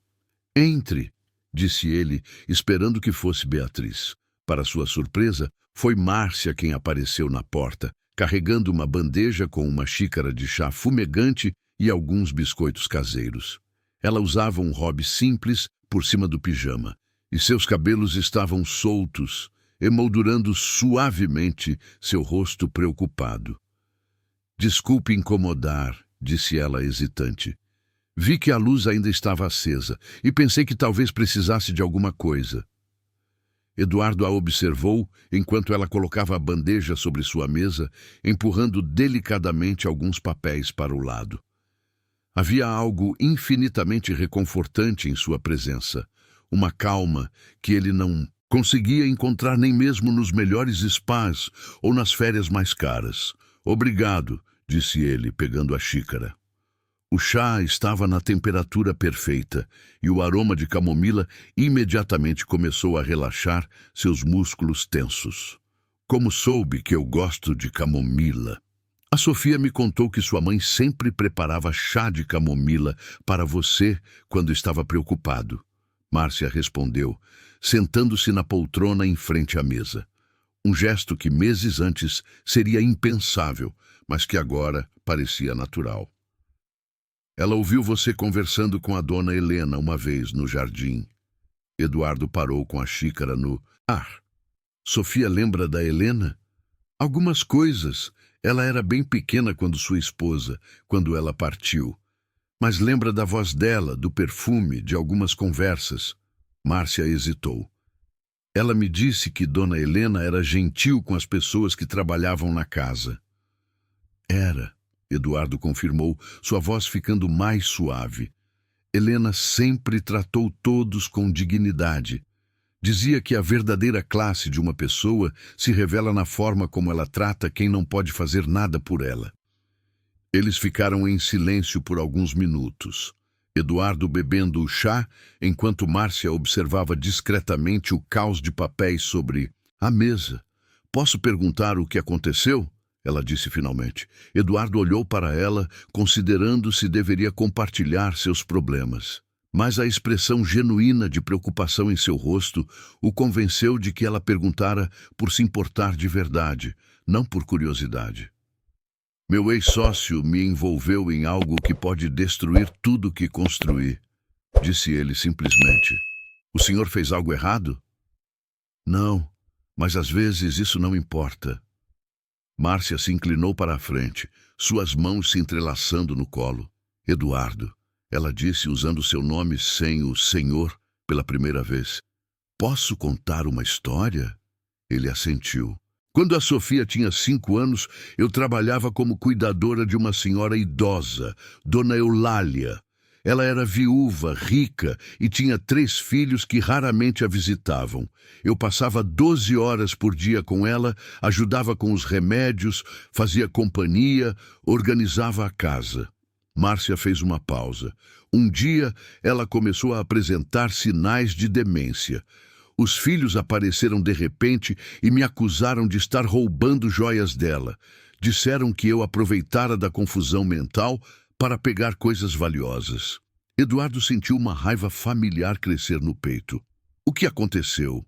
Entre, disse ele, esperando que fosse Beatriz. Para sua surpresa, foi Márcia quem apareceu na porta, carregando uma bandeja com uma xícara de chá fumegante e alguns biscoitos caseiros. Ela usava um hobby simples por cima do pijama, e seus cabelos estavam soltos, emoldurando suavemente seu rosto preocupado. Desculpe incomodar, disse ela hesitante. Vi que a luz ainda estava acesa e pensei que talvez precisasse de alguma coisa. Eduardo a observou enquanto ela colocava a bandeja sobre sua mesa, empurrando delicadamente alguns papéis para o lado. Havia algo infinitamente reconfortante em sua presença, uma calma que ele não conseguia encontrar nem mesmo nos melhores spas ou nas férias mais caras. Obrigado, disse ele, pegando a xícara. O chá estava na temperatura perfeita e o aroma de camomila imediatamente começou a relaxar seus músculos tensos. Como soube que eu gosto de camomila? A Sofia me contou que sua mãe sempre preparava chá de camomila para você quando estava preocupado. Márcia respondeu, sentando-se na poltrona em frente à mesa. Um gesto que meses antes seria impensável, mas que agora parecia natural. Ela ouviu você conversando com a dona Helena uma vez no jardim. Eduardo parou com a xícara no ar. Sofia lembra da Helena? Algumas coisas. Ela era bem pequena quando ela partiu. Mas lembra da voz dela, do perfume, de algumas conversas. Márcia hesitou. Ela me disse que dona Helena era gentil com as pessoas que trabalhavam na casa. Era. Eduardo confirmou, sua voz ficando mais suave. Helena sempre tratou todos com dignidade. Dizia que a verdadeira classe de uma pessoa se revela na forma como ela trata quem não pode fazer nada por ela. Eles ficaram em silêncio por alguns minutos. Eduardo bebendo o chá, enquanto Márcia observava discretamente o caos de papéis sobre a mesa. Posso perguntar o que aconteceu? Ela disse finalmente. Eduardo olhou para ela, considerando se deveria compartilhar seus problemas. Mas a expressão genuína de preocupação em seu rosto o convenceu de que ela perguntara por se importar de verdade, não por curiosidade. Meu ex-sócio me envolveu em algo que pode destruir tudo que construí, disse ele simplesmente. O senhor fez algo errado? Não, mas às vezes isso não importa. Márcia se inclinou para a frente, suas mãos se entrelaçando no colo. Eduardo, ela disse usando seu nome sem o senhor pela primeira vez. Posso contar uma história? Ele assentiu. Quando a Sofia tinha 5 anos, eu trabalhava como cuidadora de uma senhora idosa, Dona Eulália. Ela era viúva, rica e tinha 3 filhos que raramente a visitavam. Eu passava 12 horas por dia com ela, ajudava com os remédios, fazia companhia, organizava a casa. Márcia fez uma pausa. Um dia, ela começou a apresentar sinais de demência. Os filhos apareceram de repente e me acusaram de estar roubando joias dela. Disseram que eu aproveitara da confusão mental para pegar coisas valiosas. Eduardo sentiu uma raiva familiar crescer no peito. O que aconteceu?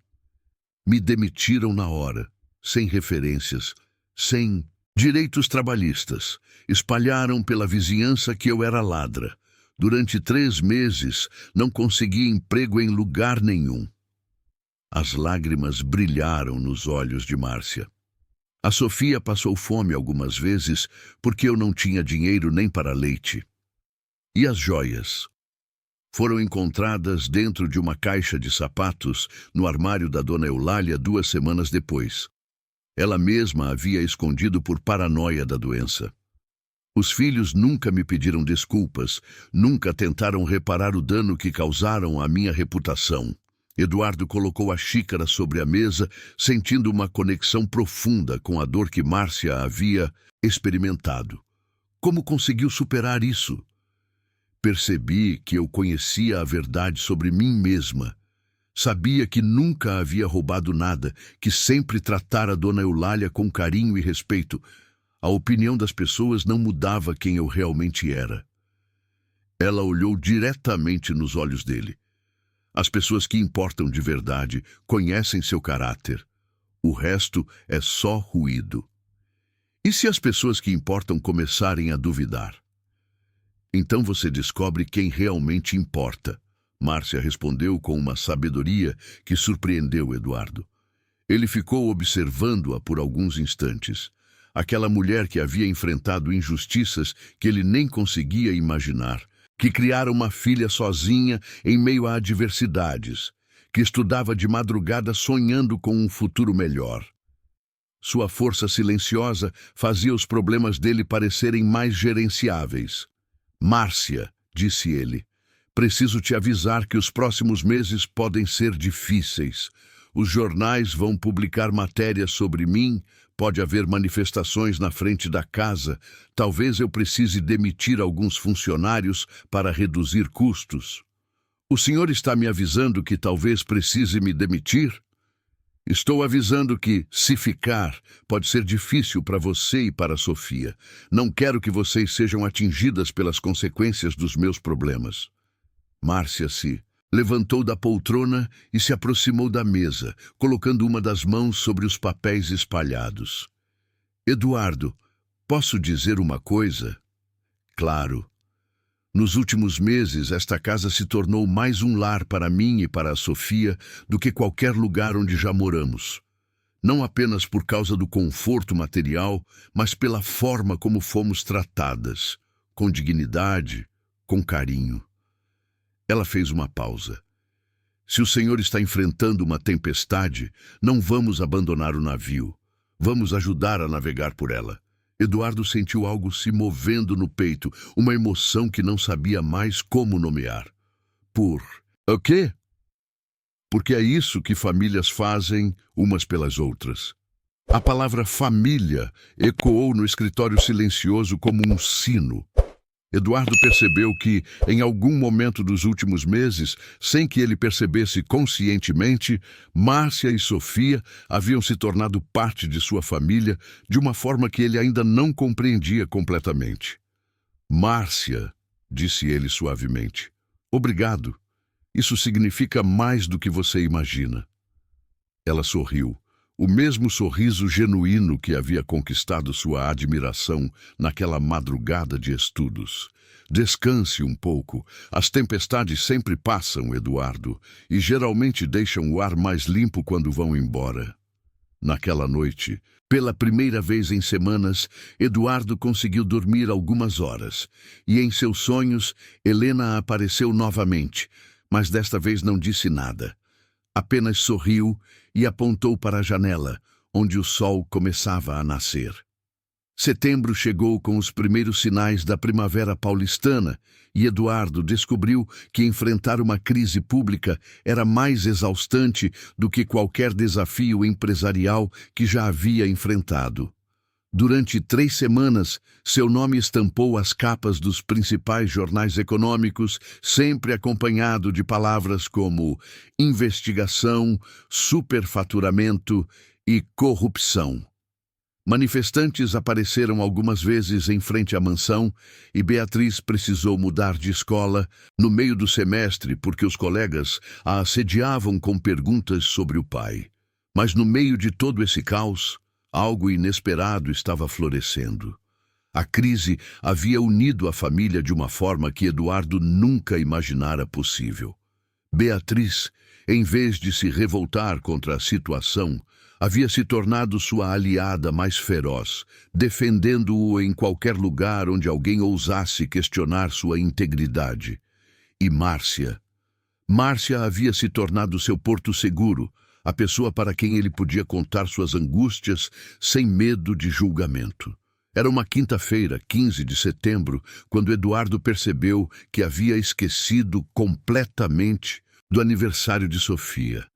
Me demitiram na hora, sem referências, sem direitos trabalhistas. Espalharam pela vizinhança que eu era ladra. Durante 3 meses, não consegui emprego em lugar nenhum. As lágrimas brilharam nos olhos de Márcia. A Sofia passou fome algumas vezes porque eu não tinha dinheiro nem para leite. E as joias? Foram encontradas dentro de uma caixa de sapatos no armário da Dona Eulália 2 semanas depois. Ela mesma havia escondido por paranoia da doença. Os filhos nunca me pediram desculpas, nunca tentaram reparar o dano que causaram à minha reputação. Eduardo colocou a xícara sobre a mesa, sentindo uma conexão profunda com a dor que Márcia havia experimentado. Como conseguiu superar isso? Percebi que eu conhecia a verdade sobre mim mesma. Sabia que nunca havia roubado nada, que sempre tratara Dona Eulália com carinho e respeito. A opinião das pessoas não mudava quem eu realmente era. Ela olhou diretamente nos olhos dele. As pessoas que importam de verdade conhecem seu caráter. O resto é só ruído. E se as pessoas que importam começarem a duvidar? Então você descobre quem realmente importa. Márcia respondeu com uma sabedoria que surpreendeu Eduardo. Ele ficou observando-a por alguns instantes. Aquela mulher que havia enfrentado injustiças que ele nem conseguia imaginar, que criara uma filha sozinha em meio a adversidades, que estudava de madrugada sonhando com um futuro melhor. Sua força silenciosa fazia os problemas dele parecerem mais gerenciáveis. Márcia, disse ele, preciso te avisar que os próximos meses podem ser difíceis. Os jornais vão publicar matérias sobre mim, pode haver manifestações na frente da casa, talvez eu precise demitir alguns funcionários para reduzir custos. O senhor está me avisando que talvez precise me demitir? Estou avisando que, se ficar, pode ser difícil para você e para a Sofia. Não quero que vocês sejam atingidas pelas consequências dos meus problemas. Márcia se levantou da poltrona e se aproximou da mesa, colocando uma das mãos sobre os papéis espalhados. Eduardo, posso dizer uma coisa? Claro. Nos últimos meses, esta casa se tornou mais um lar para mim e para a Sofia do que qualquer lugar onde já moramos. Não apenas por causa do conforto material, mas pela forma como fomos tratadas, com dignidade, com carinho. Ela fez uma pausa. Se o senhor está enfrentando uma tempestade, não vamos abandonar o navio. Vamos ajudar a navegar por ela. Eduardo sentiu algo se movendo no peito, uma emoção que não sabia mais como nomear. O quê? Porque é isso que famílias fazem umas pelas outras. A palavra família ecoou no escritório silencioso como um sino. Eduardo percebeu que, em algum momento dos últimos meses, sem que ele percebesse conscientemente, Márcia e Sofia haviam se tornado parte de sua família de uma forma que ele ainda não compreendia completamente. Márcia, disse ele suavemente. Obrigado. Isso significa mais do que você imagina. Ela sorriu. O mesmo sorriso genuíno que havia conquistado sua admiração naquela madrugada de estudos. Descanse um pouco. As tempestades sempre passam, Eduardo, e geralmente deixam o ar mais limpo quando vão embora. Naquela noite, pela primeira vez em semanas, Eduardo conseguiu dormir algumas horas. E em seus sonhos, Helena apareceu novamente, mas desta vez não disse nada. Apenas sorriu e apontou para a janela, onde o sol começava a nascer. Setembro chegou com os primeiros sinais da primavera paulistana e Eduardo descobriu que enfrentar uma crise pública era mais exaustante do que qualquer desafio empresarial que já havia enfrentado. Durante 3 semanas, seu nome estampou as capas dos principais jornais econômicos, sempre acompanhado de palavras como investigação, superfaturamento e corrupção. Manifestantes apareceram algumas vezes em frente à mansão e Beatriz precisou mudar de escola no meio do semestre porque os colegas a assediavam com perguntas sobre o pai. Mas no meio de todo esse caos, algo inesperado estava florescendo. A crise havia unido a família de uma forma que Eduardo nunca imaginara possível. Beatriz, em vez de se revoltar contra a situação, havia se tornado sua aliada mais feroz, defendendo-o em qualquer lugar onde alguém ousasse questionar sua integridade. E Márcia? Márcia havia se tornado seu porto seguro, a pessoa para quem ele podia contar suas angústias sem medo de julgamento. Era uma quinta-feira, 15 de setembro, quando Eduardo percebeu que havia esquecido completamente do aniversário de Sofia.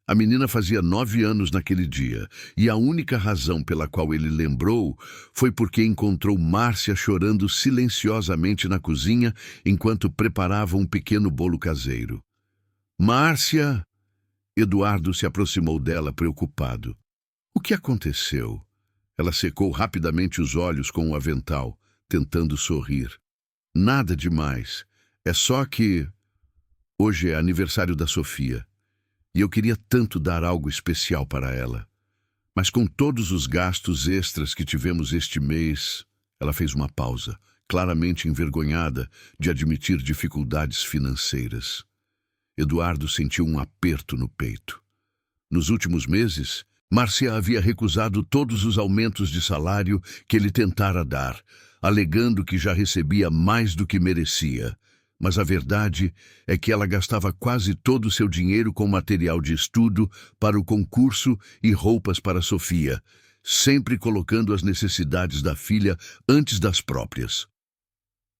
A menina fazia 9 anos naquele dia, e a única razão pela qual ele lembrou foi porque encontrou Márcia chorando silenciosamente na cozinha enquanto preparava um pequeno bolo caseiro. Márcia! Eduardo se aproximou dela preocupado. O que aconteceu? Ela secou rapidamente os olhos com o avental, tentando sorrir. Nada demais. É só que hoje é aniversário da Sofia. E eu queria tanto dar algo especial para ela. Mas com todos os gastos extras que tivemos este mês... Ela fez uma pausa, claramente envergonhada de admitir dificuldades financeiras. Eduardo sentiu um aperto no peito. Nos últimos meses, Márcia havia recusado todos os aumentos de salário que ele tentara dar, alegando que já recebia mais do que merecia. Mas a verdade é que ela gastava quase todo o seu dinheiro com material de estudo para o concurso e roupas para Sofia, sempre colocando as necessidades da filha antes das próprias.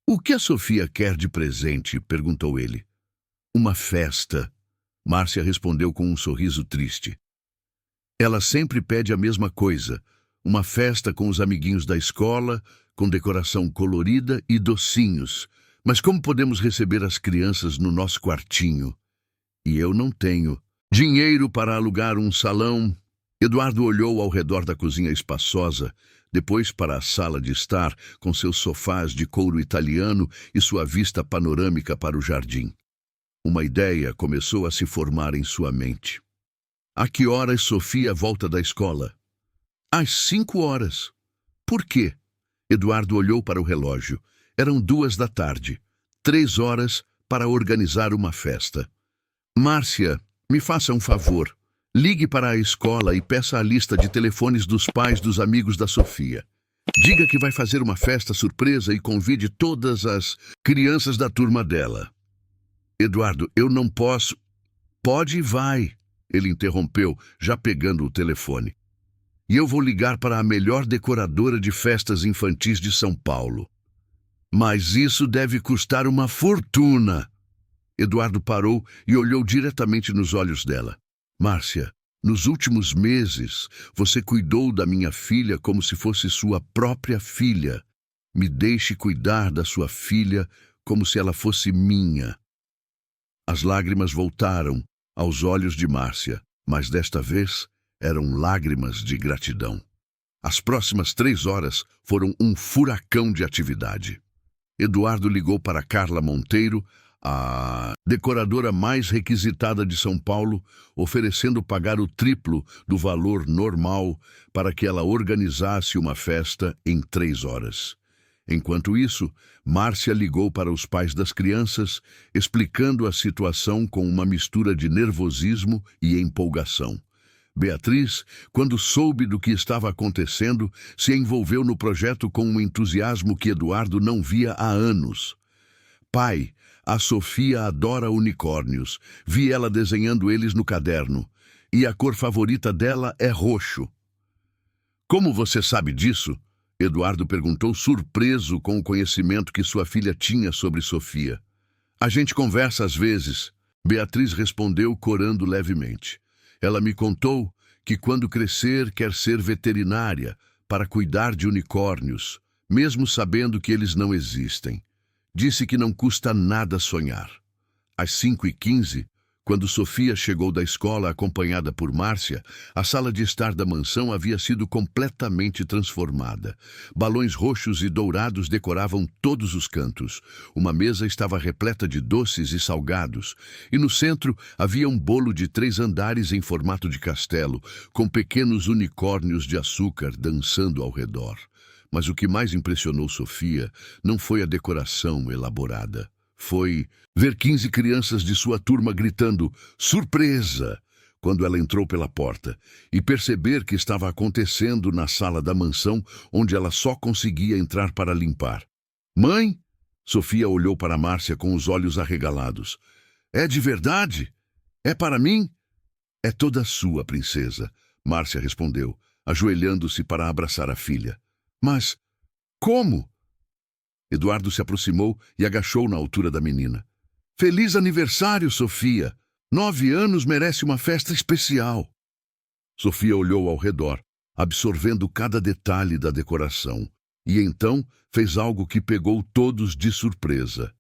"O que a Sofia quer de presente?" perguntou ele. "Uma festa." Márcia respondeu com um sorriso triste. "Ela sempre pede a mesma coisa, uma festa com os amiguinhos da escola, com decoração colorida e docinhos. Mas como podemos receber as crianças no nosso quartinho? E eu não tenho dinheiro para alugar um salão." Eduardo olhou ao redor da cozinha espaçosa, depois para a sala de estar, com seus sofás de couro italiano e sua vista panorâmica para o jardim. Uma ideia começou a se formar em sua mente. "A que horas Sofia volta da escola?" "Às 5 horas." "Por quê?" Eduardo olhou para o relógio. Eram 2 da tarde. 3 horas para organizar uma festa. "Márcia, me faça um favor. Ligue para a escola e peça a lista de telefones dos pais dos amigos da Sofia. Diga que vai fazer uma festa surpresa e convide todas as crianças da turma dela." "Eduardo, eu não posso." "Pode e vai," ele interrompeu, já pegando o telefone. "E eu vou ligar para a melhor decoradora de festas infantis de São Paulo." "Mas isso deve custar uma fortuna." Eduardo parou e olhou diretamente nos olhos dela. "Márcia, nos últimos meses, você cuidou da minha filha como se fosse sua própria filha. Me deixe cuidar da sua filha como se ela fosse minha." As lágrimas voltaram aos olhos de Márcia, mas desta vez eram lágrimas de gratidão. As próximas 3 horas foram um furacão de atividade. Eduardo ligou para Carla Monteiro, a decoradora mais requisitada de São Paulo, oferecendo pagar o triplo do valor normal para que ela organizasse uma festa em 3 horas. Enquanto isso, Márcia ligou para os pais das crianças, explicando a situação com uma mistura de nervosismo e empolgação. Beatriz, quando soube do que estava acontecendo, se envolveu no projeto com um entusiasmo que Eduardo não via há anos. Pai, a Sofia adora unicórnios. Vi ela desenhando eles no caderno. E a cor favorita dela é roxo. Como você sabe disso? Eduardo perguntou, surpreso com o conhecimento que sua filha tinha sobre Sofia. A gente conversa às vezes. Beatriz respondeu, corando levemente. Ela me contou que quando crescer quer ser veterinária para cuidar de unicórnios, mesmo sabendo que eles não existem. Disse que não custa nada sonhar. Às 5h15, quando Sofia chegou da escola acompanhada por Márcia, a sala de estar da mansão havia sido completamente transformada. Balões roxos e dourados decoravam todos os cantos. Uma mesa estava repleta de doces e salgados, e no centro havia um bolo de 3 andares em formato de castelo, com pequenos unicórnios de açúcar dançando ao redor. Mas o que mais impressionou Sofia não foi a decoração elaborada. Foi ver 15 crianças de sua turma gritando "Surpresa!" quando ela entrou pela porta, e perceber que estava acontecendo na sala da mansão, onde ela só conseguia entrar para limpar. "Mãe?" Sofia olhou para Márcia com os olhos arregalados. "É de verdade? É para mim?" "É toda sua, princesa", Márcia respondeu, ajoelhando-se para abraçar a filha. "Mas como?" Eduardo se aproximou e agachou na altura da menina. "Feliz aniversário, Sofia! 9 anos merece uma festa especial." Sofia olhou ao redor, absorvendo cada detalhe da decoração, e então fez algo que pegou todos de surpresa.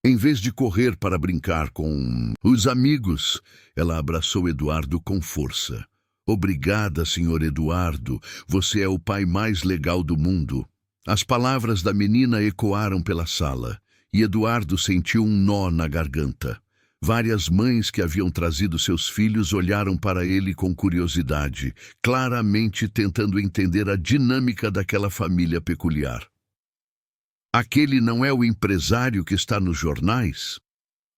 Em vez de correr para brincar com os amigos, ela abraçou Eduardo com força. "Obrigada, senhor Eduardo. Você é o pai mais legal do mundo." As palavras da menina ecoaram pela sala, e Eduardo sentiu um nó na garganta. Várias mães que haviam trazido seus filhos olharam para ele com curiosidade, claramente tentando entender a dinâmica daquela família peculiar. "Aquele não é o empresário que está nos jornais?"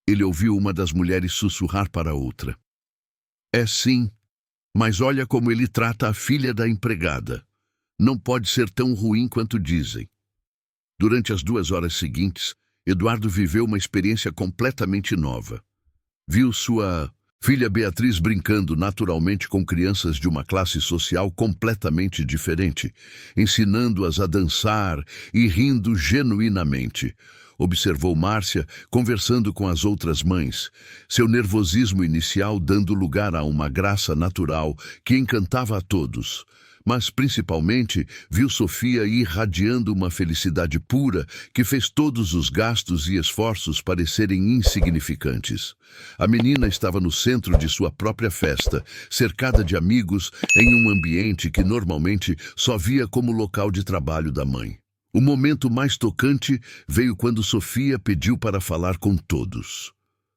Ele ouviu uma das mulheres sussurrar para a outra. "É sim, mas olha como ele trata a filha da empregada. Não pode ser tão ruim quanto dizem." Durante as 2 horas seguintes, Eduardo viveu uma experiência completamente nova. Viu sua filha Beatriz brincando naturalmente com crianças de uma classe social completamente diferente, ensinando-as a dançar e rindo genuinamente. Observou Márcia conversando com as outras mães, seu nervosismo inicial dando lugar a uma graça natural que encantava a todos. Mas, principalmente, viu Sofia irradiando uma felicidade pura que fez todos os gastos e esforços parecerem insignificantes. A menina estava no centro de sua própria festa, cercada de amigos, em um ambiente que normalmente só via como local de trabalho da mãe. O momento mais tocante veio quando Sofia pediu para falar com todos.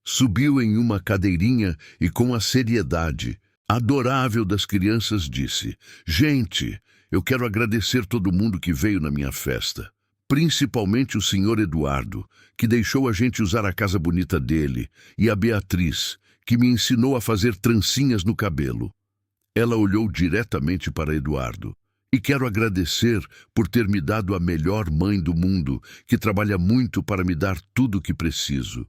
Subiu em uma cadeirinha e, com a seriedade adorável das crianças, disse: "Gente, eu quero agradecer todo mundo que veio na minha festa. Principalmente o senhor Eduardo, que deixou a gente usar a casa bonita dele, e a Beatriz, que me ensinou a fazer trancinhas no cabelo." Ela olhou diretamente para Eduardo. "E quero agradecer por ter me dado a melhor mãe do mundo, que trabalha muito para me dar tudo o que preciso."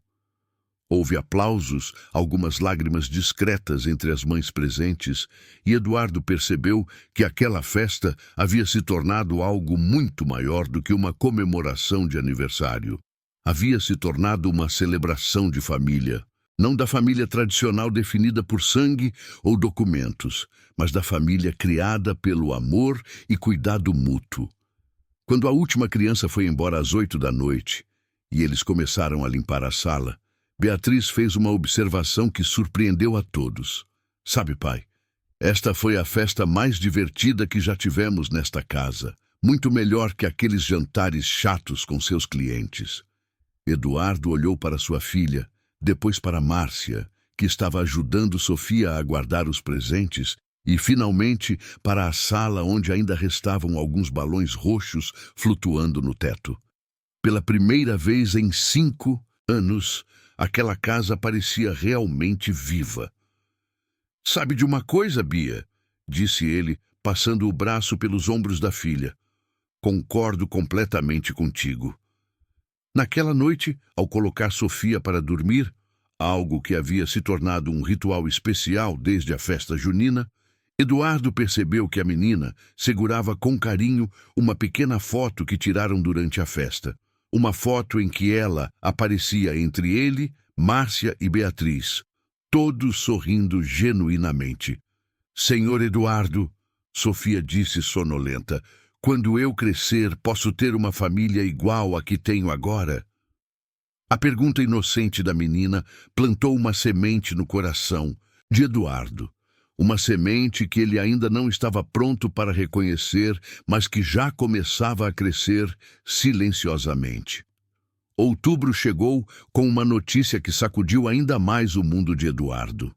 Houve aplausos, algumas lágrimas discretas entre as mães presentes, e Eduardo percebeu que aquela festa havia se tornado algo muito maior do que uma comemoração de aniversário. Havia se tornado uma celebração de família, não da família tradicional definida por sangue ou documentos, mas da família criada pelo amor e cuidado mútuo. Quando a última criança foi embora às 8 da noite, e eles começaram a limpar a sala, Beatriz fez uma observação que surpreendeu a todos. "Sabe, pai, esta foi a festa mais divertida que já tivemos nesta casa. Muito melhor que aqueles jantares chatos com seus clientes." Eduardo olhou para sua filha, depois para Márcia, que estava ajudando Sofia a guardar os presentes, e finalmente para a sala onde ainda restavam alguns balões roxos flutuando no teto. Pela primeira vez em 5 anos, aquela casa parecia realmente viva. "Sabe de uma coisa, Bia?", disse ele, passando o braço pelos ombros da filha. "Concordo completamente contigo." Naquela noite, ao colocar Sofia para dormir, algo que havia se tornado um ritual especial desde a festa junina, Eduardo percebeu que a menina segurava com carinho uma pequena foto que tiraram durante a festa. Uma foto em que ela aparecia entre ele, Márcia e Beatriz, todos sorrindo genuinamente. "Senhor Eduardo", Sofia disse sonolenta, "quando eu crescer, posso ter uma família igual à que tenho agora?" A pergunta inocente da menina plantou uma semente no coração de Eduardo. Uma semente que ele ainda não estava pronto para reconhecer, mas que já começava a crescer silenciosamente. Outubro chegou com uma notícia que sacudiu ainda mais o mundo de Eduardo.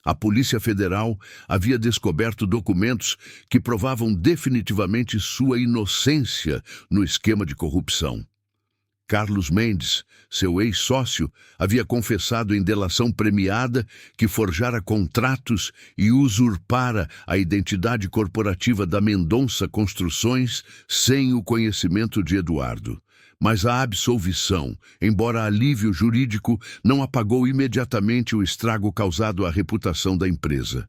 A Polícia Federal havia descoberto documentos que provavam definitivamente sua inocência no esquema de corrupção. Carlos Mendes, seu ex-sócio, havia confessado em delação premiada que forjara contratos e usurpara a identidade corporativa da Mendonça Construções sem o conhecimento de Eduardo. Mas a absolvição, embora alívio jurídico, não apagou imediatamente o estrago causado à reputação da empresa.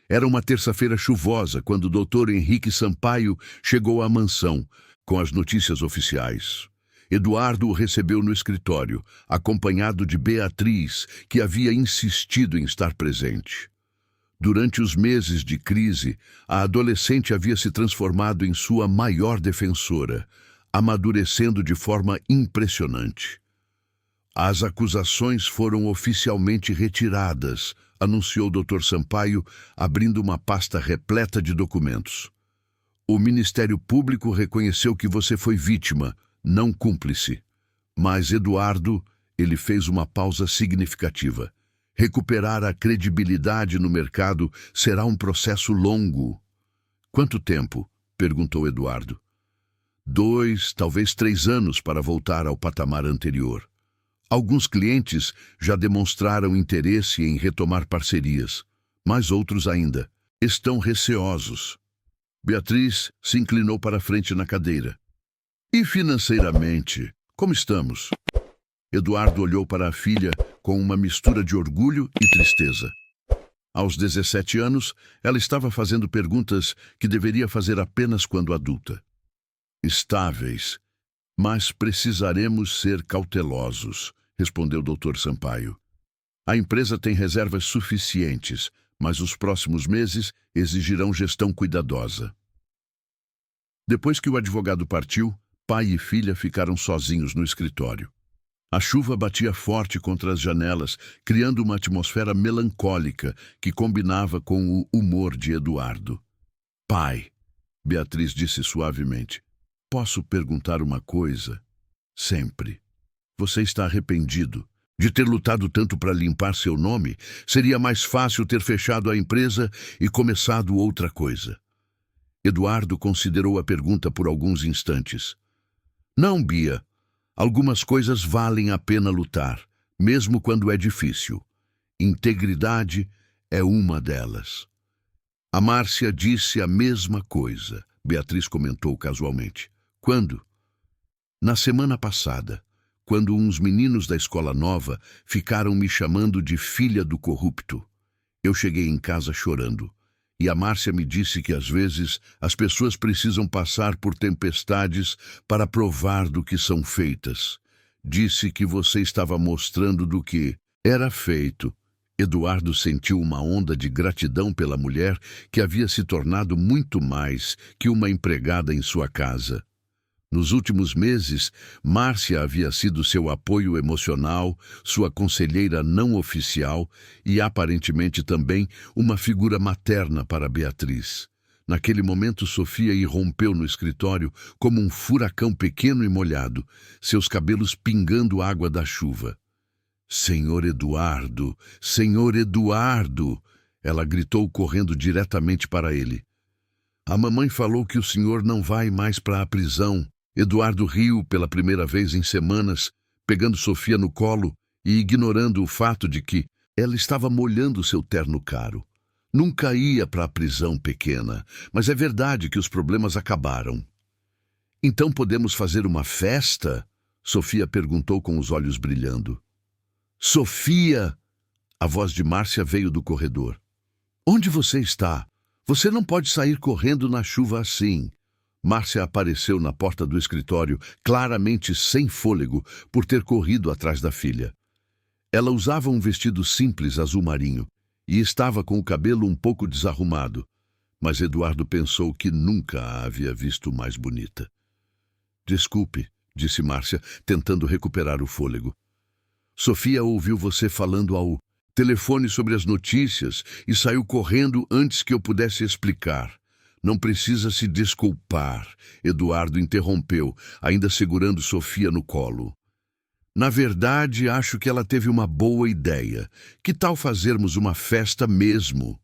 Era uma terça-feira chuvosa quando o Dr. Henrique Sampaio chegou à mansão, com as notícias oficiais. Eduardo o recebeu no escritório, acompanhado de Beatriz, que havia insistido em estar presente. Durante os meses de crise, a adolescente havia se transformado em sua maior defensora, amadurecendo de forma impressionante. "As acusações foram oficialmente retiradas", anunciou Dr. Sampaio, abrindo uma pasta repleta de documentos. "O Ministério Público reconheceu que você foi vítima, não cúmplice. Mas Eduardo", ele fez uma pausa significativa, "recuperar a credibilidade no mercado será um processo longo." "Quanto tempo?", perguntou Eduardo. 2, talvez 3 anos para voltar ao patamar anterior. Alguns clientes já demonstraram interesse em retomar parcerias, mas outros ainda estão receosos." Beatriz se inclinou para a frente na cadeira. "E financeiramente, como estamos?" Eduardo olhou para a filha com uma mistura de orgulho e tristeza. Aos 17 anos, ela estava fazendo perguntas que deveria fazer apenas quando adulta. "Estáveis, mas precisaremos ser cautelosos", respondeu Dr. Sampaio. "A empresa tem reservas suficientes, mas os próximos meses exigirão gestão cuidadosa." Depois que o advogado partiu, pai e filha ficaram sozinhos no escritório. A chuva batia forte contra as janelas, criando uma atmosfera melancólica que combinava com o humor de Eduardo. "Pai", Beatriz disse suavemente, "posso perguntar uma coisa?" "Sempre." "Você está arrependido de ter lutado tanto para limpar seu nome? Seria mais fácil ter fechado a empresa e começado outra coisa." Eduardo considerou a pergunta por alguns instantes. "Não, Bia. Algumas coisas valem a pena lutar, mesmo quando é difícil. Integridade é uma delas." "A Márcia disse a mesma coisa", Beatriz comentou casualmente. "Quando?" "Na semana passada, quando uns meninos da escola nova ficaram me chamando de filha do corrupto. Eu cheguei em casa chorando. E a Márcia me disse que às vezes as pessoas precisam passar por tempestades para provar do que são feitas. Disse que você estava mostrando do que era feito." Eduardo sentiu uma onda de gratidão pela mulher que havia se tornado muito mais que uma empregada em sua casa. Nos últimos meses, Márcia havia sido seu apoio emocional, sua conselheira não oficial e aparentemente também uma figura materna para Beatriz. Naquele momento, Sofia irrompeu no escritório como um furacão pequeno e molhado, seus cabelos pingando água da chuva. Senhor Eduardo! Senhor Eduardo! Ela gritou correndo diretamente para ele. A mamãe falou que o senhor não vai mais para a prisão. Eduardo riu pela primeira vez em semanas, pegando Sofia no colo e ignorando o fato de que ela estava molhando seu terno caro. Nunca ia para a prisão pequena, mas é verdade que os problemas acabaram. Então podemos fazer uma festa? Sofia perguntou com os olhos brilhando. Sofia! A voz de Márcia veio do corredor. Onde você está? Você não pode sair correndo na chuva assim. Márcia apareceu na porta do escritório, claramente sem fôlego, por ter corrido atrás da filha. Ela usava um vestido simples azul marinho e estava com o cabelo um pouco desarrumado, mas Eduardo pensou que nunca a havia visto mais bonita. Desculpe, disse Márcia, tentando recuperar o fôlego. Sofia ouviu você falando ao telefone sobre as notícias e saiu correndo antes que eu pudesse explicar. Não precisa se desculpar, Eduardo interrompeu, ainda segurando Sofia no colo. Na verdade, acho que ela teve uma boa ideia. Que tal fazermos uma festa mesmo?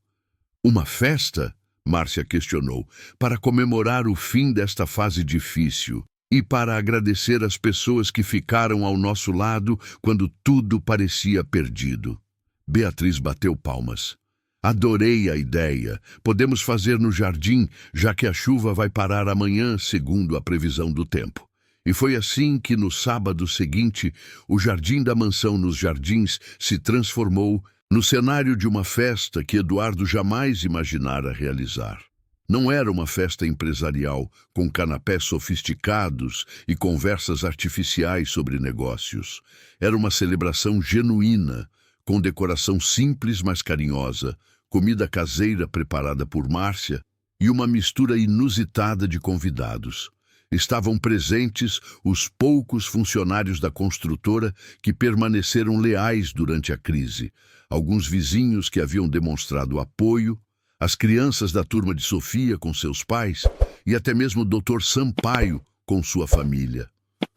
Uma festa? Márcia questionou, para comemorar o fim desta fase difícil e para agradecer as pessoas que ficaram ao nosso lado quando tudo parecia perdido. Beatriz bateu palmas. Adorei a ideia. Podemos fazer no jardim, já que a chuva vai parar amanhã, segundo a previsão do tempo. E foi assim que, no sábado seguinte, o jardim da mansão nos Jardins se transformou no cenário de uma festa que Eduardo jamais imaginara realizar. Não era uma festa empresarial, com canapés sofisticados e conversas artificiais sobre negócios. Era uma celebração genuína, com decoração simples, mas carinhosa, comida caseira preparada por Márcia e uma mistura inusitada de convidados. Estavam presentes os poucos funcionários da construtora que permaneceram leais durante a crise, alguns vizinhos que haviam demonstrado apoio, as crianças da turma de Sofia com seus pais e até mesmo o Dr. Sampaio com sua família.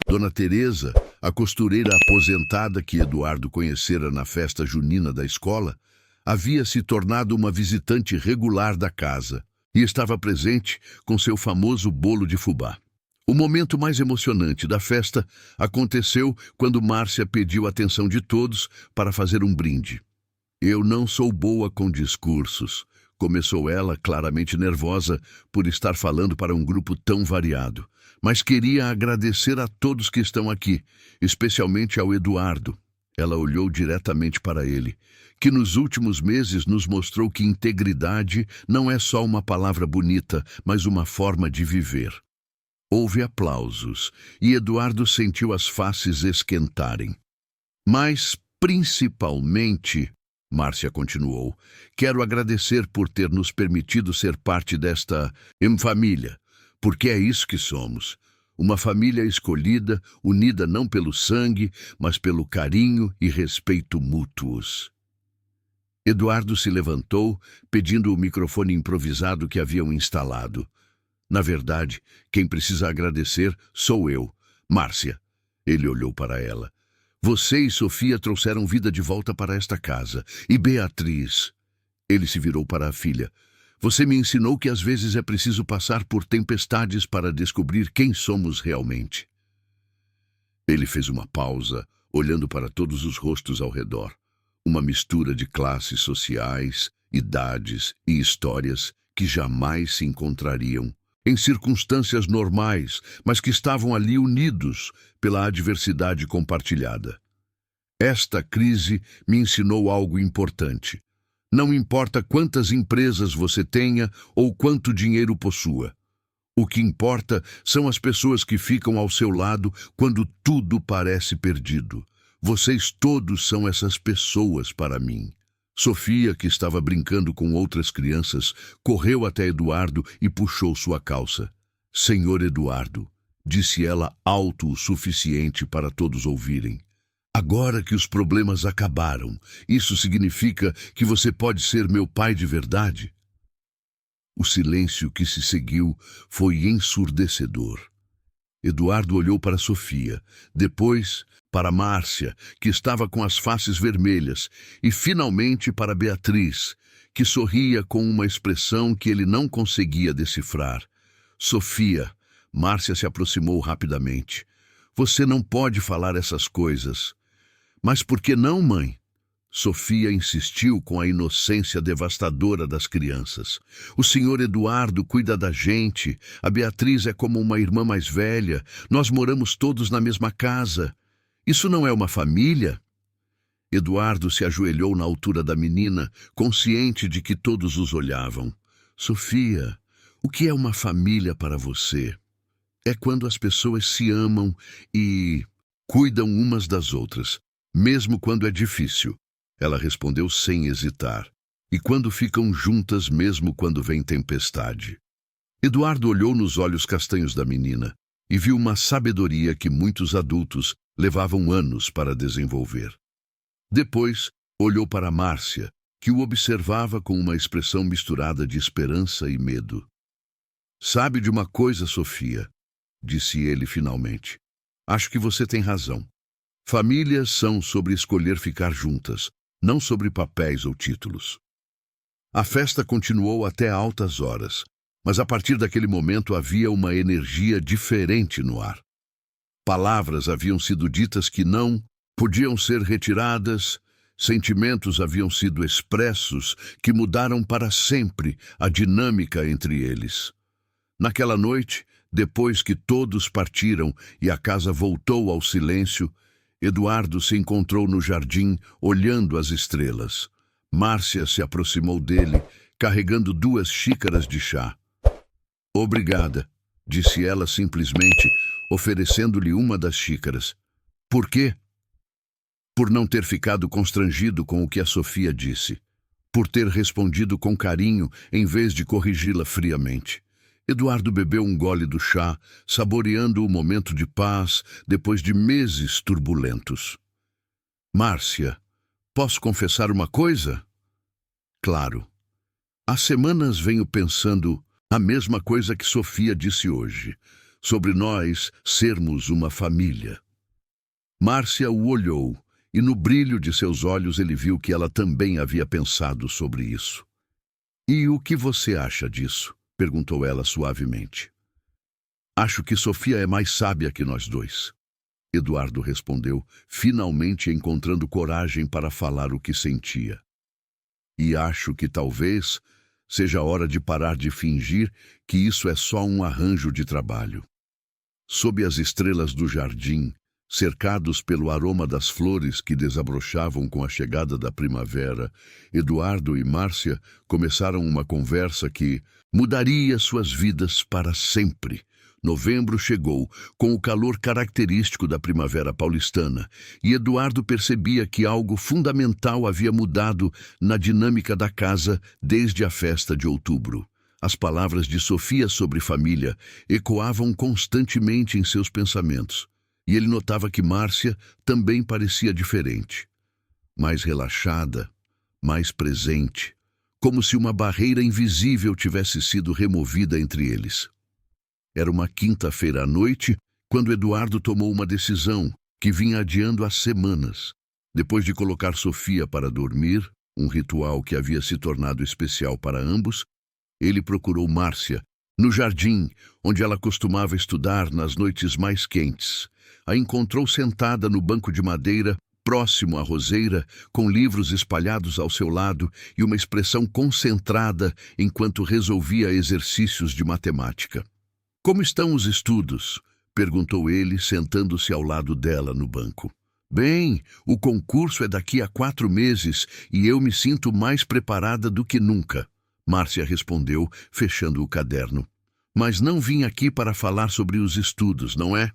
Dona Teresa, a costureira aposentada que Eduardo conhecera na festa junina da escola, havia se tornado uma visitante regular da casa e estava presente com seu famoso bolo de fubá. O momento mais emocionante da festa aconteceu quando Márcia pediu a atenção de todos para fazer um brinde. Eu não sou boa com discursos, começou ela, claramente nervosa por estar falando para um grupo tão variado, mas queria agradecer a todos que estão aqui, especialmente ao Eduardo. Ela olhou diretamente para ele, que nos últimos meses nos mostrou que integridade não é só uma palavra bonita, mas uma forma de viver. Houve aplausos, e Eduardo sentiu as faces esquentarem. Mas, principalmente, Márcia continuou, quero agradecer por ter nos permitido ser parte desta família, porque é isso que somos. Uma família escolhida, unida não pelo sangue, mas pelo carinho e respeito mútuos. Eduardo se levantou, pedindo o microfone improvisado que haviam instalado. Na verdade, quem precisa agradecer sou eu, Márcia. Ele olhou para ela. Você e Sofia trouxeram vida de volta para esta casa. E Beatriz. Ele se virou para a filha. Você me ensinou que às vezes é preciso passar por tempestades para descobrir quem somos realmente. Ele fez uma pausa, olhando para todos os rostos ao redor. Uma mistura de classes sociais, idades e histórias que jamais se encontrariam em circunstâncias normais, mas que estavam ali unidos pela adversidade compartilhada. Esta crise me ensinou algo importante. Não importa quantas empresas você tenha ou quanto dinheiro possua. O que importa são as pessoas que ficam ao seu lado quando tudo parece perdido. Vocês todos são essas pessoas para mim. Sofia, que estava brincando com outras crianças, correu até Eduardo e puxou sua calça. Senhor Eduardo, disse ela alto o suficiente para todos ouvirem. Agora que os problemas acabaram, isso significa que você pode ser meu pai de verdade? O silêncio que se seguiu foi ensurdecedor. Eduardo olhou para Sofia, depois para Márcia, que estava com as faces vermelhas, e finalmente para Beatriz, que sorria com uma expressão que ele não conseguia decifrar. Sofia, Márcia se aproximou rapidamente. Você não pode falar essas coisas. Mas por que não, mãe? Sofia insistiu com a inocência devastadora das crianças. O senhor Eduardo cuida da gente, a Beatriz é como uma irmã mais velha, nós moramos todos na mesma casa. Isso não é uma família? Eduardo se ajoelhou na altura da menina, consciente de que todos os olhavam. Sofia, o que é uma família para você? É quando as pessoas se amam e cuidam umas das outras, mesmo quando é difícil. Ela respondeu sem hesitar. E quando ficam juntas mesmo quando vem tempestade. Eduardo olhou nos olhos castanhos da menina e viu uma sabedoria que muitos adultos levavam anos para desenvolver. Depois, olhou para Márcia, que o observava com uma expressão misturada de esperança e medo. Sabe de uma coisa, Sofia, disse ele finalmente. Acho que você tem razão. Famílias são sobre escolher ficar juntas, não sobre papéis ou títulos. A festa continuou até altas horas, mas a partir daquele momento havia uma energia diferente no ar. Palavras haviam sido ditas que não podiam ser retiradas, sentimentos haviam sido expressos que mudaram para sempre a dinâmica entre eles. Naquela noite, depois que todos partiram e a casa voltou ao silêncio, Eduardo se encontrou no jardim, olhando as estrelas. Márcia se aproximou dele, carregando 2 xícaras de chá. Obrigada, disse ela simplesmente, oferecendo-lhe uma das xícaras. Por quê? Por não ter ficado constrangido com o que a Sofia disse. Por ter respondido com carinho, em vez de corrigi-la friamente. Eduardo bebeu um gole do chá, saboreando o momento de paz depois de meses turbulentos. Márcia, posso confessar uma coisa? Claro. Há semanas venho pensando a mesma coisa que Sofia disse hoje, sobre nós sermos uma família. Márcia o olhou, e no brilho de seus olhos ele viu que ela também havia pensado sobre isso. E o que você acha disso? Perguntou ela suavemente. Acho que Sofia é mais sábia que nós dois. Eduardo respondeu, finalmente encontrando coragem para falar o que sentia. E acho que talvez seja hora de parar de fingir que isso é só um arranjo de trabalho. Sob as estrelas do jardim, cercados pelo aroma das flores que desabrochavam com a chegada da primavera, Eduardo e Márcia começaram uma conversa que mudaria suas vidas para sempre. Novembro chegou, com o calor característico da primavera paulistana, e Eduardo percebia que algo fundamental havia mudado na dinâmica da casa desde a festa de outubro. As palavras de Sofia sobre família ecoavam constantemente em seus pensamentos. E ele notava que Márcia também parecia diferente. Mais relaxada, mais presente, como se uma barreira invisível tivesse sido removida entre eles. Era uma quinta-feira à noite, quando Eduardo tomou uma decisão que vinha adiando há semanas. Depois de colocar Sofia para dormir, um ritual que havia se tornado especial para ambos, ele procurou Márcia, no jardim, onde ela costumava estudar nas noites mais quentes. A encontrou sentada no banco de madeira, próximo à roseira, com livros espalhados ao seu lado e uma expressão concentrada enquanto resolvia exercícios de matemática. Como estão os estudos? Perguntou ele, sentando-se ao lado dela no banco. Bem, o concurso é daqui a 4 meses e eu me sinto mais preparada do que nunca, Márcia respondeu, fechando o caderno. Mas não vim aqui para falar sobre os estudos, não é?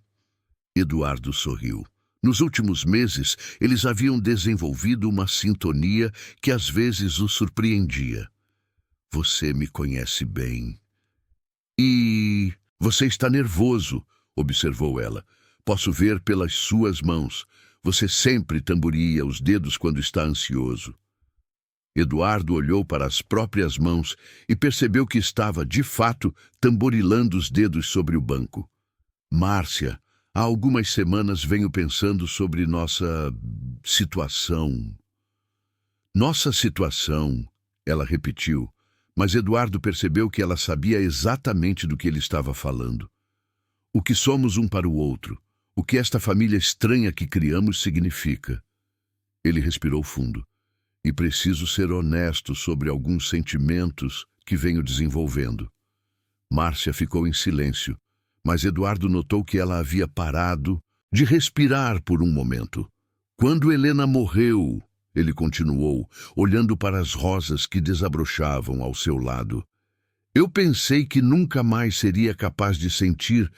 Eduardo sorriu. Nos últimos meses, eles haviam desenvolvido uma sintonia que às vezes o surpreendia. Você me conhece bem. E você está nervoso, observou ela. Posso ver pelas suas mãos. Você sempre tamboria os dedos quando está ansioso. Eduardo olhou para as próprias mãos e percebeu que estava, de fato, tamborilando os dedos sobre o banco. Márcia, há algumas semanas venho pensando sobre nossa situação. Nossa situação, ela repetiu, mas Eduardo percebeu que ela sabia exatamente do que ele estava falando. O que somos um para o outro, o que esta família estranha que criamos significa. Ele respirou fundo. E preciso ser honesto sobre alguns sentimentos que venho desenvolvendo. Márcia ficou em silêncio, mas Eduardo notou que ela havia parado de respirar por um momento. Quando Helena morreu, ele continuou, olhando para as rosas que desabrochavam ao seu lado. Eu pensei que nunca mais seria capaz de sentir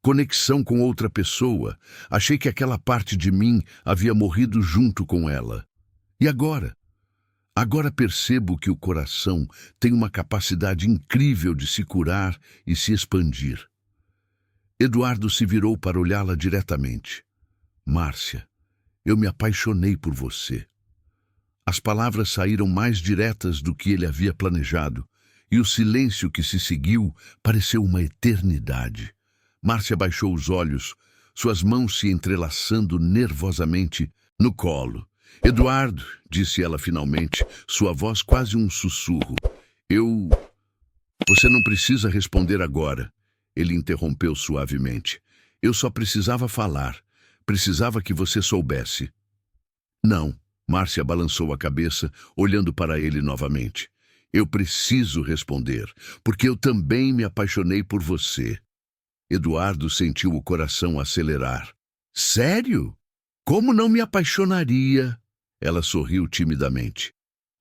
conexão com outra pessoa. Achei que aquela parte de mim havia morrido junto com ela. E agora? Agora percebo que o coração tem uma capacidade incrível de se curar e se expandir. Eduardo se virou para olhá-la diretamente. Márcia, eu me apaixonei por você. As palavras saíram mais diretas do que ele havia planejado, e o silêncio que se seguiu pareceu uma eternidade. Márcia baixou os olhos, suas mãos se entrelaçando nervosamente no colo. Eduardo, disse ela finalmente, sua voz quase um sussurro. Você não precisa responder agora. Ele interrompeu suavemente. Eu só precisava falar. Precisava que você soubesse. Não, Márcia balançou a cabeça, olhando para ele novamente. Eu preciso responder, porque eu também me apaixonei por você. Eduardo sentiu o coração acelerar. Sério? Como não me apaixonaria? Ela sorriu timidamente.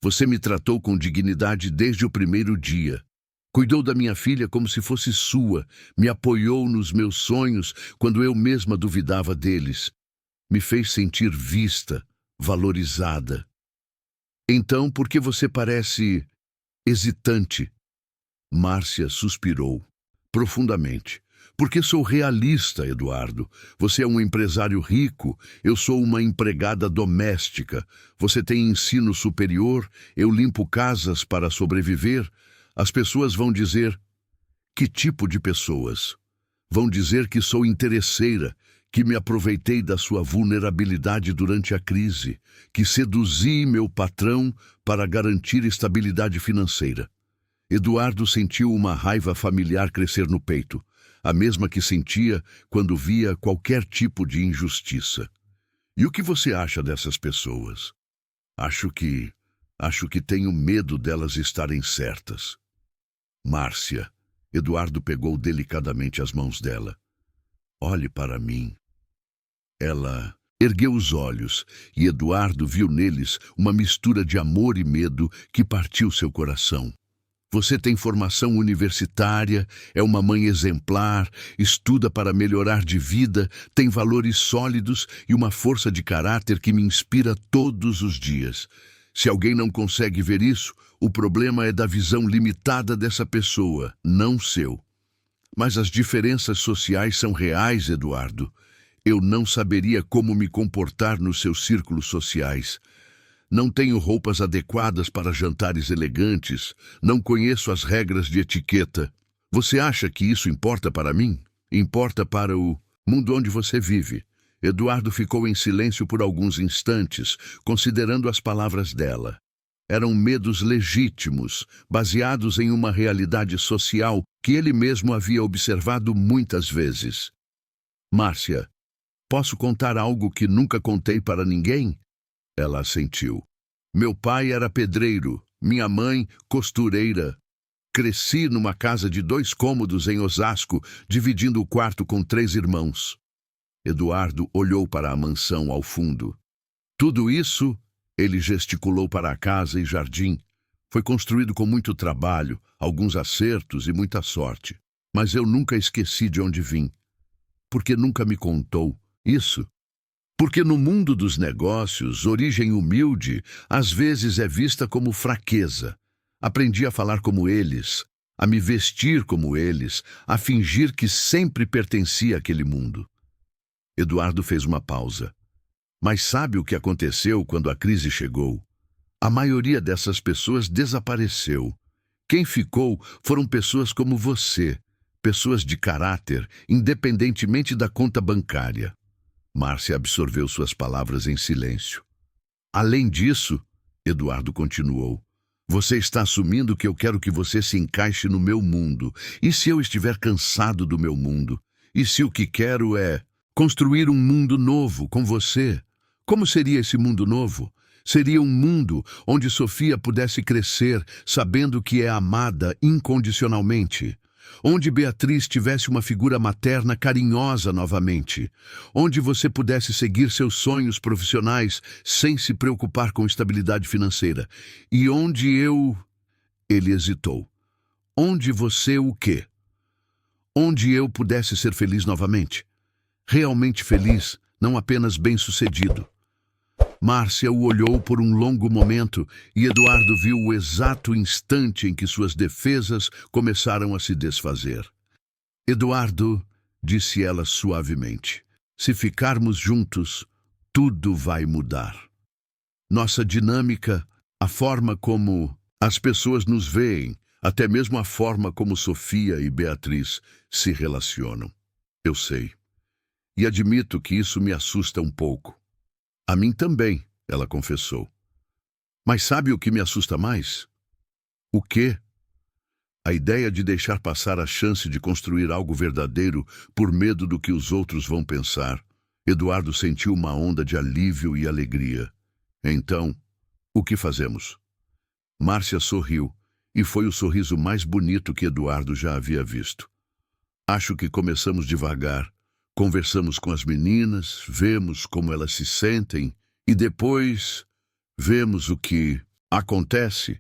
Você me tratou com dignidade desde o primeiro dia. Cuidou da minha filha como se fosse sua. Me apoiou nos meus sonhos quando eu mesma duvidava deles. Me fez sentir vista, valorizada. Então, por que você parece hesitante? Márcia suspirou profundamente. Porque sou realista, Eduardo. Você é um empresário rico, eu sou uma empregada doméstica. Você tem ensino superior, eu limpo casas para sobreviver. As pessoas vão dizer... Que tipo de pessoas? Vão dizer que sou interesseira, que me aproveitei da sua vulnerabilidade durante a crise, que seduzi meu patrão para garantir estabilidade financeira. Eduardo sentiu uma raiva familiar crescer no peito. A mesma que sentia quando via qualquer tipo de injustiça. E o que você acha dessas pessoas? Acho que tenho medo delas estarem certas. Márcia, Eduardo pegou delicadamente as mãos dela. Olhe para mim. Ela ergueu os olhos e Eduardo viu neles uma mistura de amor e medo que partiu seu coração. Você tem formação universitária, é uma mãe exemplar, estuda para melhorar de vida, tem valores sólidos e uma força de caráter que me inspira todos os dias. Se alguém não consegue ver isso, o problema é da visão limitada dessa pessoa, não seu. Mas as diferenças sociais são reais, Eduardo. Eu não saberia como me comportar nos seus círculos sociais. Não tenho roupas adequadas para jantares elegantes. Não conheço as regras de etiqueta. Você acha que isso importa para mim? Importa para o mundo onde você vive. Eduardo ficou em silêncio por alguns instantes, considerando as palavras dela. Eram medos legítimos, baseados em uma realidade social que ele mesmo havia observado muitas vezes. Márcia, posso contar algo que nunca contei para ninguém? Ela assentiu. Meu pai era pedreiro, minha mãe costureira. Cresci numa casa de 2 cômodos em Osasco, dividindo o quarto com 3 irmãos. Eduardo olhou para a mansão ao fundo. Tudo isso, ele gesticulou para a casa e jardim. Foi construído com muito trabalho, alguns acertos e muita sorte. Mas eu nunca esqueci de onde vim. Porque nunca me contou isso. Porque no mundo dos negócios, origem humilde às vezes é vista como fraqueza. Aprendi a falar como eles, a me vestir como eles, a fingir que sempre pertencia àquele mundo. Eduardo fez uma pausa. Mas sabe o que aconteceu quando a crise chegou? A maioria dessas pessoas desapareceu. Quem ficou foram pessoas como você, pessoas de caráter, independentemente da conta bancária. Márcia absorveu suas palavras em silêncio. Além disso, Eduardo continuou, você está assumindo que eu quero que você se encaixe no meu mundo. E se eu estiver cansado do meu mundo? E se o que quero é construir um mundo novo com você? Como seria esse mundo novo? Seria um mundo onde Sofia pudesse crescer sabendo que é amada incondicionalmente. Onde Beatriz tivesse uma figura materna carinhosa novamente. Onde você pudesse seguir seus sonhos profissionais sem se preocupar com estabilidade financeira. E onde eu... Ele hesitou. Onde você o quê? Onde eu pudesse ser feliz novamente. Realmente feliz, não apenas bem-sucedido. Márcia o olhou por um longo momento e Eduardo viu o exato instante em que suas defesas começaram a se desfazer. Eduardo, disse ela suavemente, se ficarmos juntos, tudo vai mudar. Nossa dinâmica, a forma como as pessoas nos veem, até mesmo a forma como Sofia e Beatriz se relacionam. Eu sei. E admito que isso me assusta um pouco. A mim também, ela confessou. Mas sabe o que me assusta mais? O quê? A ideia de deixar passar a chance de construir algo verdadeiro por medo do que os outros vão pensar. Eduardo sentiu uma onda de alívio e alegria. Então, o que fazemos? Márcia sorriu, e foi o sorriso mais bonito que Eduardo já havia visto. Acho que começamos devagar. Conversamos com as meninas, vemos como elas se sentem e depois vemos o que acontece.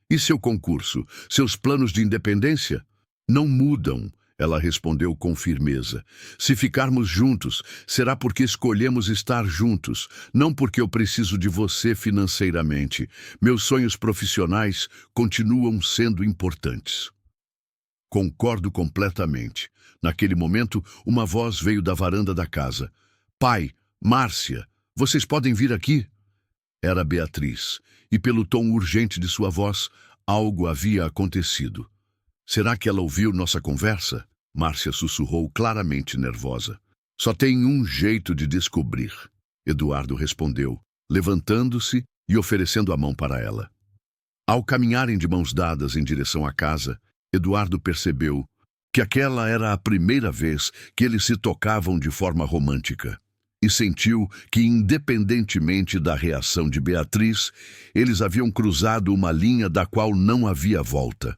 E seu concurso, seus planos de independência? Não mudam, ela respondeu com firmeza. Se ficarmos juntos, será porque escolhemos estar juntos, não porque eu preciso de você financeiramente. Meus sonhos profissionais continuam sendo importantes. Concordo completamente. Naquele momento, uma voz veio da varanda da casa. Pai, Márcia, vocês podem vir aqui? Era Beatriz, e pelo tom urgente de sua voz, algo havia acontecido. Será que ela ouviu nossa conversa? Márcia sussurrou claramente nervosa. Só tem um jeito de descobrir, Eduardo respondeu, levantando-se e oferecendo a mão para ela. Ao caminharem de mãos dadas em direção à casa, Eduardo percebeu que aquela era a primeira vez que eles se tocavam de forma romântica. E sentiu que, independentemente da reação de Beatriz, eles haviam cruzado uma linha da qual não havia volta.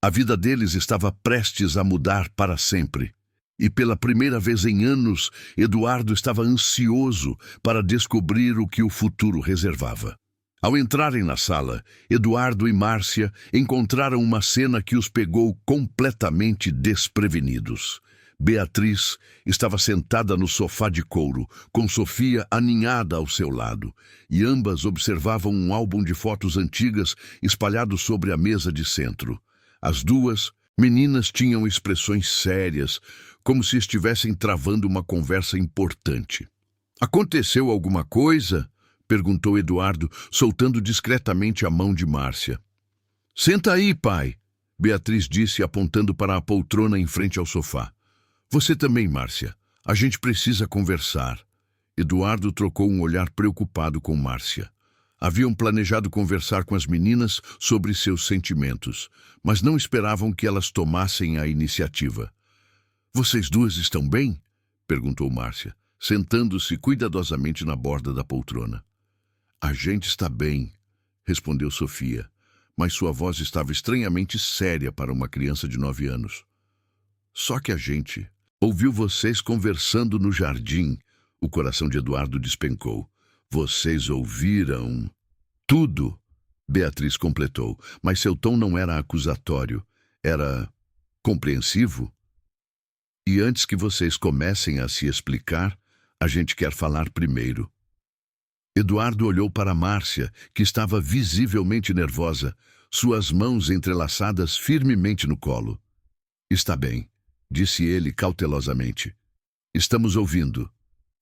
A vida deles estava prestes a mudar para sempre. E pela primeira vez em anos, Eduardo estava ansioso para descobrir o que o futuro reservava. Ao entrarem na sala, Eduardo e Márcia encontraram uma cena que os pegou completamente desprevenidos. Beatriz estava sentada no sofá de couro, com Sofia aninhada ao seu lado, e ambas observavam um álbum de fotos antigas espalhado sobre a mesa de centro. As duas meninas tinham expressões sérias, como se estivessem travando uma conversa importante. Aconteceu alguma coisa? Perguntou Eduardo, soltando discretamente a mão de Márcia. Senta aí, pai, Beatriz disse, apontando para a poltrona em frente ao sofá. Você também, Márcia. A gente precisa conversar. Eduardo trocou um olhar preocupado com Márcia. Haviam planejado conversar com as meninas sobre seus sentimentos, mas não esperavam que elas tomassem a iniciativa. Vocês duas estão bem? Perguntou Márcia, sentando-se cuidadosamente na borda da poltrona. A gente está bem, respondeu Sofia, mas sua voz estava estranhamente séria para uma criança de 9 anos. Só que a gente ouviu vocês conversando no jardim. O coração de Eduardo despencou. Vocês ouviram tudo, Beatriz completou, mas seu tom não era acusatório, era compreensivo. E antes que vocês comecem a se explicar, a gente quer falar primeiro. Eduardo olhou para Márcia, que estava visivelmente nervosa, suas mãos entrelaçadas firmemente no colo. Está bem, disse ele cautelosamente. Estamos ouvindo.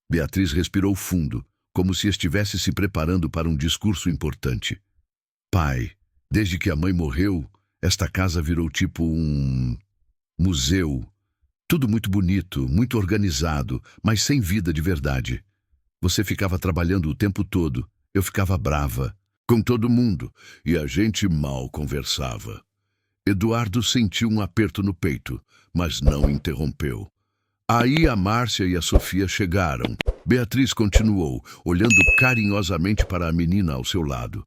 Beatriz respirou fundo, como se estivesse se preparando para um discurso importante. Pai, desde que a mãe morreu, esta casa virou tipo um museu. Tudo muito bonito, muito organizado, mas sem vida de verdade. Você ficava trabalhando o tempo todo. Eu ficava brava com todo mundo e a gente mal conversava. Eduardo sentiu um aperto no peito, mas não interrompeu. Aí a Márcia e a Sofia chegaram. Beatriz continuou, olhando carinhosamente para a menina ao seu lado.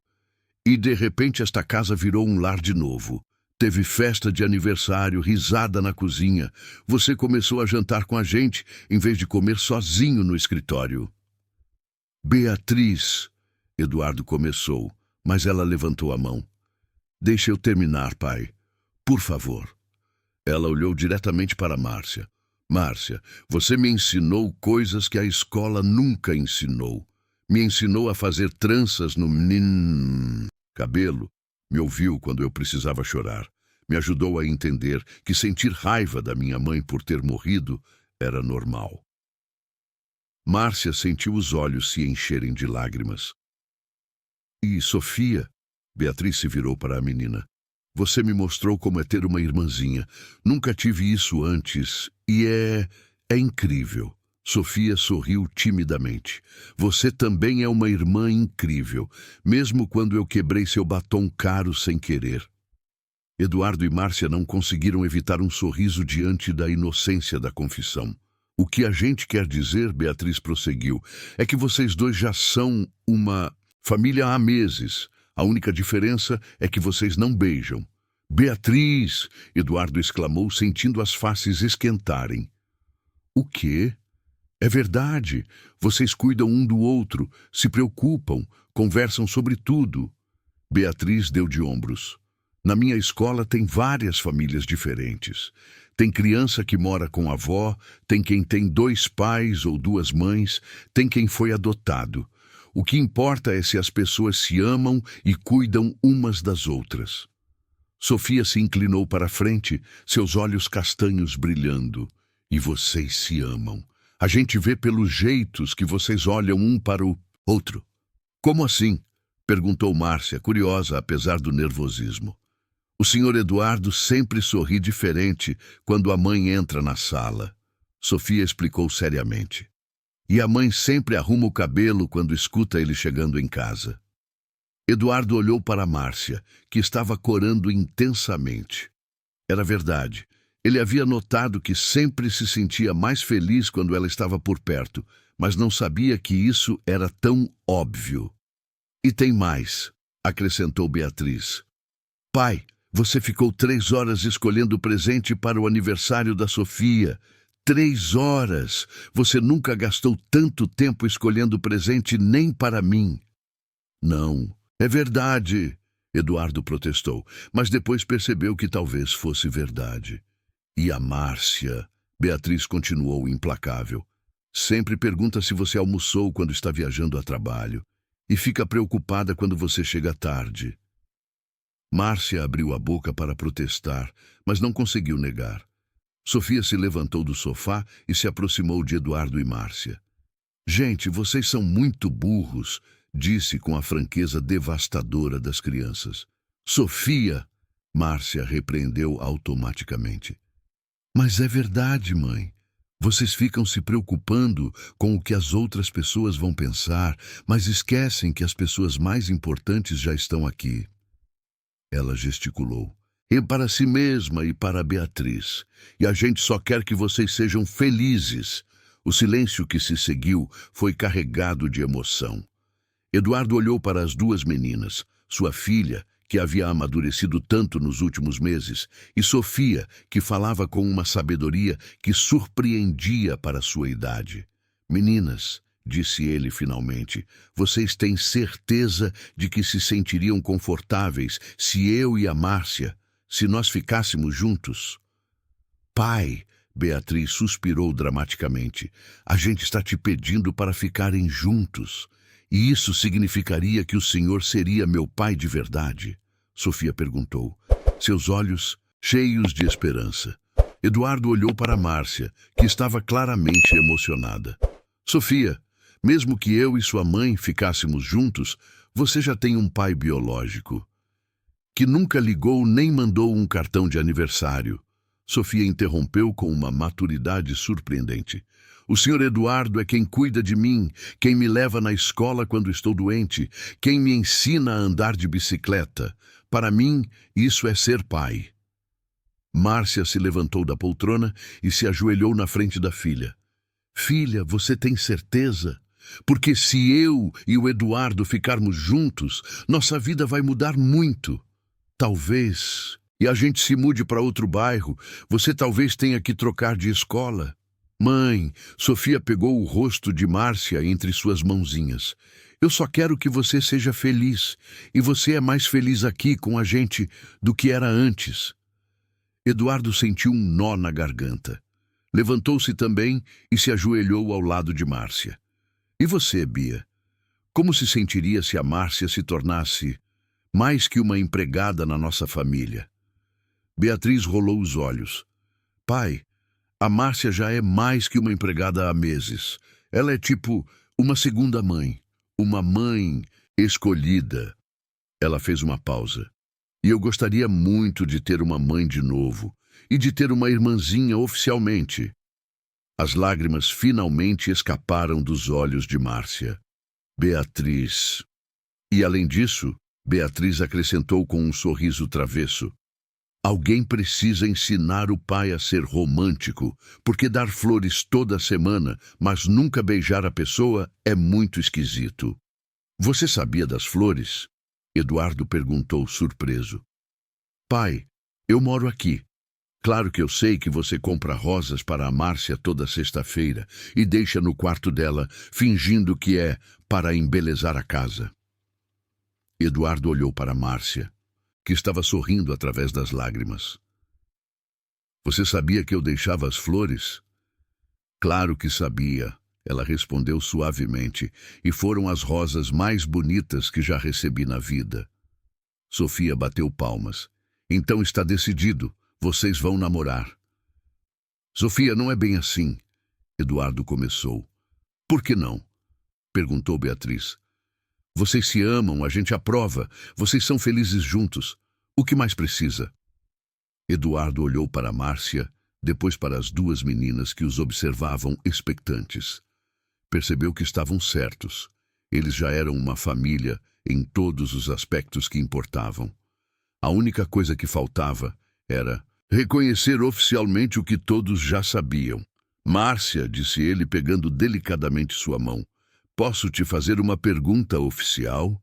E de repente esta casa virou um lar de novo. Teve festa de aniversário, risada na cozinha. Você começou a jantar com a gente, em vez de comer sozinho no escritório. Beatriz, Eduardo começou, mas ela levantou a mão. Deixa eu terminar, pai. Por favor. Ela olhou diretamente para Márcia. Márcia, você me ensinou coisas que a escola nunca ensinou. Me ensinou a fazer tranças no cabelo. Me ouviu quando eu precisava chorar. Me ajudou a entender que sentir raiva da minha mãe por ter morrido era normal. Márcia sentiu os olhos se encherem de lágrimas. E Sofia, Beatriz se virou para a menina. Você me mostrou como é ter uma irmãzinha. Nunca tive isso antes e é incrível. Sofia sorriu timidamente. Você também é uma irmã incrível, mesmo quando eu quebrei seu batom caro sem querer. Eduardo e Márcia não conseguiram evitar um sorriso diante da inocência da confissão. O que a gente quer dizer, Beatriz prosseguiu, é que vocês dois já são uma família há meses. A única diferença é que vocês não beijam. Beatriz! Eduardo exclamou, sentindo as faces esquentarem. O quê? É verdade. Vocês cuidam um do outro, se preocupam, conversam sobre tudo. Beatriz deu de ombros. Na minha escola tem várias famílias diferentes. Tem criança que mora com a avó, tem quem tem 2 pais ou 2 mães, tem quem foi adotado. O que importa é se as pessoas se amam e cuidam umas das outras. Sofia se inclinou para a frente, seus olhos castanhos brilhando. E vocês se amam. A gente vê pelos jeitos que vocês olham um para o outro. Como assim? Perguntou Márcia, curiosa apesar do nervosismo. O senhor Eduardo sempre sorri diferente quando a mãe entra na sala. Sofia explicou seriamente. E a mãe sempre arruma o cabelo quando escuta ele chegando em casa. Eduardo olhou para Márcia, que estava corando intensamente. Era verdade. Ele havia notado que sempre se sentia mais feliz quando ela estava por perto, mas não sabia que isso era tão óbvio. E tem mais, acrescentou Beatriz. Pai, você ficou 3 horas escolhendo o presente para o aniversário da Sofia. 3 horas! Você nunca gastou tanto tempo escolhendo presente nem para mim. Não, é verdade, Eduardo protestou, mas depois percebeu que talvez fosse verdade. E a Márcia, Beatriz continuou implacável. Sempre pergunta se você almoçou quando está viajando a trabalho e fica preocupada quando você chega tarde. Márcia abriu a boca para protestar, mas não conseguiu negar. Sofia se levantou do sofá e se aproximou de Eduardo e Márcia. Gente, vocês são muito burros, disse com a franqueza devastadora das crianças. Sofia! Márcia repreendeu automaticamente. Mas é verdade, mãe. Vocês ficam se preocupando com o que as outras pessoas vão pensar, mas esquecem que as pessoas mais importantes já estão aqui. Ela gesticulou. E para si mesma e para Beatriz. E a gente só quer que vocês sejam felizes. O silêncio que se seguiu foi carregado de emoção. Eduardo olhou para as 2 meninas, sua filha, que havia amadurecido tanto nos últimos meses, e Sofia, que falava com uma sabedoria que surpreendia para sua idade. Meninas, disse ele finalmente, vocês têm certeza de que se sentiriam confortáveis se eu e a Márcia, se nós ficássemos juntos? Pai, Beatriz suspirou dramaticamente, a gente está te pedindo para ficarem juntos. E isso significaria que o senhor seria meu pai de verdade? Sofia perguntou, seus olhos cheios de esperança. Eduardo olhou para Márcia, que estava claramente emocionada. Sofia, mesmo que eu e sua mãe ficássemos juntos, você já tem um pai biológico. que nunca ligou nem mandou um cartão de aniversário. Sofia interrompeu com uma maturidade surpreendente. O senhor Eduardo é quem cuida de mim, quem me leva na escola quando estou doente, quem me ensina a andar de bicicleta. Para mim, isso é ser pai. Márcia se levantou da poltrona e se ajoelhou na frente da filha. Filha, você tem certeza? Porque se eu e o Eduardo ficarmos juntos, nossa vida vai mudar muito. Talvez. E a gente se mude para outro bairro. Você talvez tenha que trocar de escola. Mãe, Sofia pegou o rosto de Márcia entre suas mãozinhas. Eu só quero que você seja feliz. E você é mais feliz aqui com a gente do que era antes. Eduardo sentiu um nó na garganta. Levantou-se também e se ajoelhou ao lado de Márcia. E você, Bia? Como se sentiria se a Márcia se tornasse mais que uma empregada na nossa família? Beatriz rolou os olhos. Pai, a Márcia já é mais que uma empregada há meses. Ela é tipo uma segunda mãe. Uma mãe escolhida. Ela fez uma pausa. E eu gostaria muito de ter uma mãe de novo. E de ter uma irmãzinha oficialmente. As lágrimas finalmente escaparam dos olhos de Márcia. Beatriz. E além disso, Beatriz acrescentou com um sorriso travesso. Alguém precisa ensinar o pai a ser romântico, porque dar flores toda semana, mas nunca beijar a pessoa é muito esquisito. Você sabia das flores? Eduardo perguntou surpreso. Pai, eu moro aqui. Claro que eu sei que você compra rosas para a Márcia toda sexta-feira e deixa no quarto dela, fingindo que é para embelezar a casa. Eduardo olhou para Márcia, que estava sorrindo através das lágrimas. Você sabia que eu deixava as flores? Claro que sabia, ela respondeu suavemente, e foram as rosas mais bonitas que já recebi na vida. Sofia bateu palmas. Então está decidido. Vocês vão namorar. Sofia, não é bem assim. Eduardo começou. Por que não? Perguntou Beatriz. Vocês se amam, a gente aprova. Vocês são felizes juntos. O que mais precisa? Eduardo olhou para Márcia, depois para as duas meninas que os observavam expectantes. Percebeu que estavam certos. Eles já eram uma família em todos os aspectos que importavam. A única coisa que faltava era reconhecer oficialmente o que todos já sabiam. Márcia, disse ele pegando delicadamente sua mão, posso te fazer uma pergunta oficial?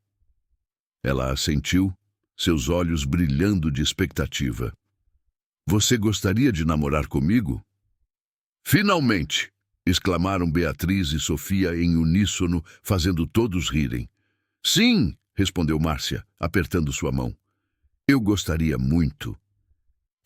Ela assentiu, seus olhos brilhando de expectativa. Você gostaria de namorar comigo? Finalmente! Exclamaram Beatriz e Sofia em uníssono, fazendo todos rirem. Sim! Respondeu Márcia, apertando sua mão. Eu gostaria muito.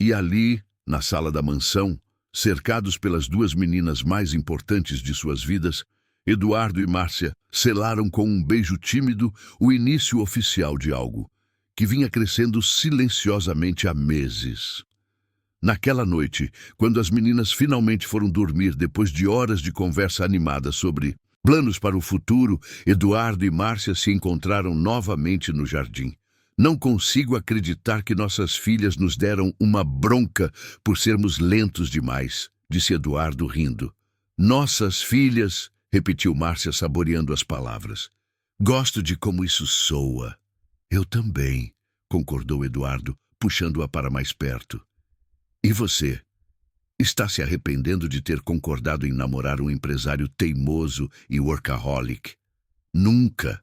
E ali, na sala da mansão, cercados pelas duas meninas mais importantes de suas vidas, Eduardo e Márcia selaram com um beijo tímido o início oficial de algo, que vinha crescendo silenciosamente há meses. Naquela noite, quando as meninas finalmente foram dormir depois de horas de conversa animada sobre planos para o futuro, Eduardo e Márcia se encontraram novamente no jardim. Não consigo acreditar que nossas filhas nos deram uma bronca por sermos lentos demais, disse Eduardo rindo. Nossas filhas, repetiu Márcia saboreando as palavras. Gosto de como isso soa. Eu também, concordou Eduardo, puxando-a para mais perto. E você? Está se arrependendo de ter concordado em namorar um empresário teimoso e workaholic? Nunca!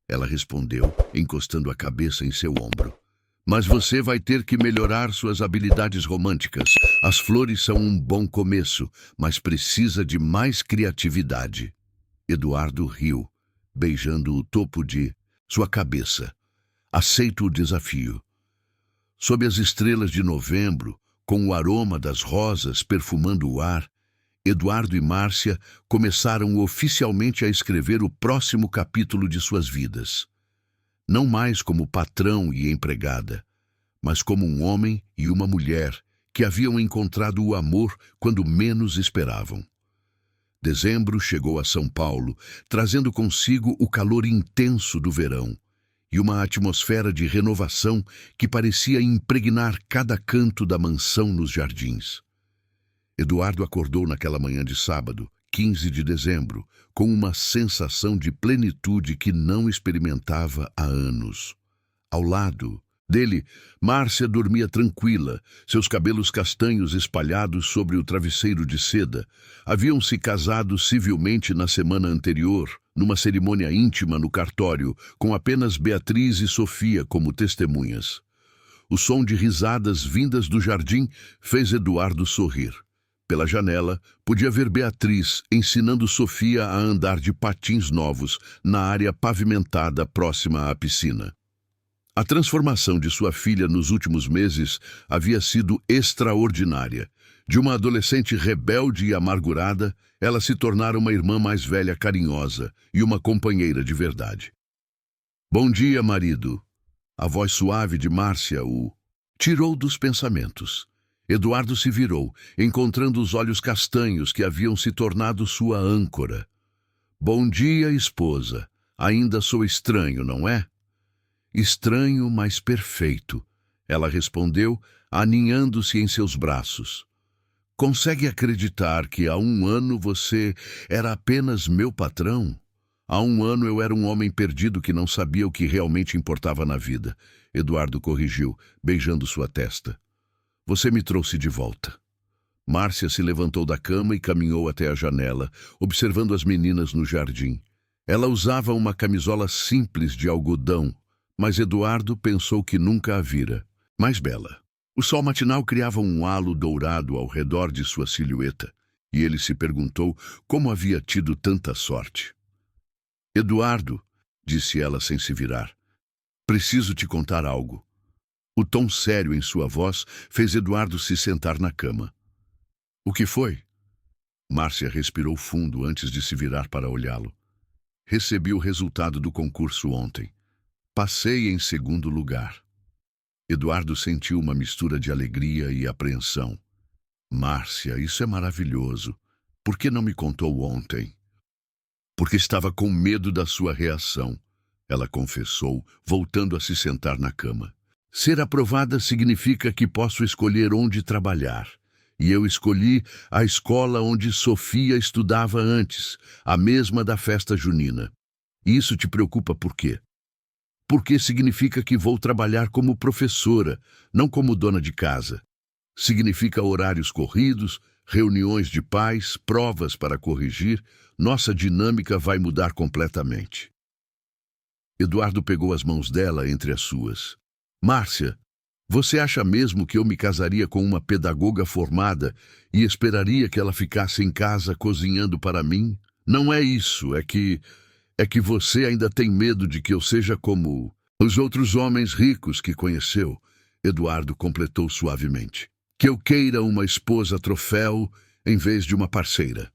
Ela respondeu, encostando a cabeça em seu ombro. Mas você vai ter que melhorar suas habilidades românticas. As flores são um bom começo, mas precisa de mais criatividade. Eduardo riu, beijando o topo de sua cabeça. Aceito o desafio. Sob as estrelas de novembro, com o aroma das rosas perfumando o ar, Eduardo e Márcia começaram oficialmente a escrever o próximo capítulo de suas vidas. Não mais como patrão e empregada, mas como um homem e uma mulher que haviam encontrado o amor quando menos esperavam. Dezembro chegou a São Paulo, trazendo consigo o calor intenso do verão, e uma atmosfera de renovação que parecia impregnar cada canto da mansão nos jardins. Eduardo acordou naquela manhã de sábado, 15 de dezembro, com uma sensação de plenitude que não experimentava há anos. Ao lado dele, Márcia dormia tranquila, seus cabelos castanhos espalhados sobre o travesseiro de seda. Haviam se casado civilmente na semana anterior, numa cerimônia íntima no cartório, com apenas Beatriz e Sofia como testemunhas. O som de risadas vindas do jardim fez Eduardo sorrir. Pela janela, podia ver Beatriz ensinando Sofia a andar de patins novos na área pavimentada próxima à piscina. A transformação de sua filha nos últimos meses havia sido extraordinária. De uma adolescente rebelde e amargurada, ela se tornara uma irmã mais velha carinhosa e uma companheira de verdade. "Bom dia, marido." A voz suave de Márcia o tirou dos pensamentos. Eduardo se virou, encontrando os olhos castanhos que haviam se tornado sua âncora. "Bom dia, esposa. Ainda sou estranho, não é?" "Estranho, mas perfeito," ela respondeu, aninhando-se em seus braços. "Consegue acreditar que há um ano você era apenas meu patrão? Há um ano eu era um homem perdido que não sabia o que realmente importava na vida." Eduardo corrigiu, beijando sua testa. "Você me trouxe de volta." Márcia se levantou da cama e caminhou até a janela, observando as meninas no jardim. Ela usava uma camisola simples de algodão, mas Eduardo pensou que nunca a vira mais bela. O sol matinal criava um halo dourado ao redor de sua silhueta, e ele se perguntou como havia tido tanta sorte. "Eduardo", disse ela sem se virar, "preciso te contar algo." O tom sério em sua voz fez Eduardo se sentar na cama. "O que foi?" Márcia respirou fundo antes de se virar para olhá-lo. "Recebi o resultado do concurso ontem. Passei em segundo lugar." Eduardo sentiu uma mistura de alegria e apreensão. "Márcia, isso é maravilhoso. Por que não me contou ontem?" "Porque estava com medo da sua reação," ela confessou, voltando a se sentar na cama. "Ser aprovada significa que posso escolher onde trabalhar. E eu escolhi a escola onde Sofia estudava antes, a mesma da festa junina. Isso te preocupa por quê?" "Porque significa que vou trabalhar como professora, não como dona de casa. Significa horários corridos, reuniões de pais, provas para corrigir. Nossa dinâmica vai mudar completamente." Eduardo pegou as mãos dela entre as suas. "Márcia, você acha mesmo que eu me casaria com uma pedagoga formada e esperaria que ela ficasse em casa cozinhando para mim? Não é isso, é que você ainda tem medo de que eu seja como os outros homens ricos que conheceu." Eduardo completou suavemente. "Que eu queira uma esposa troféu em vez de uma parceira."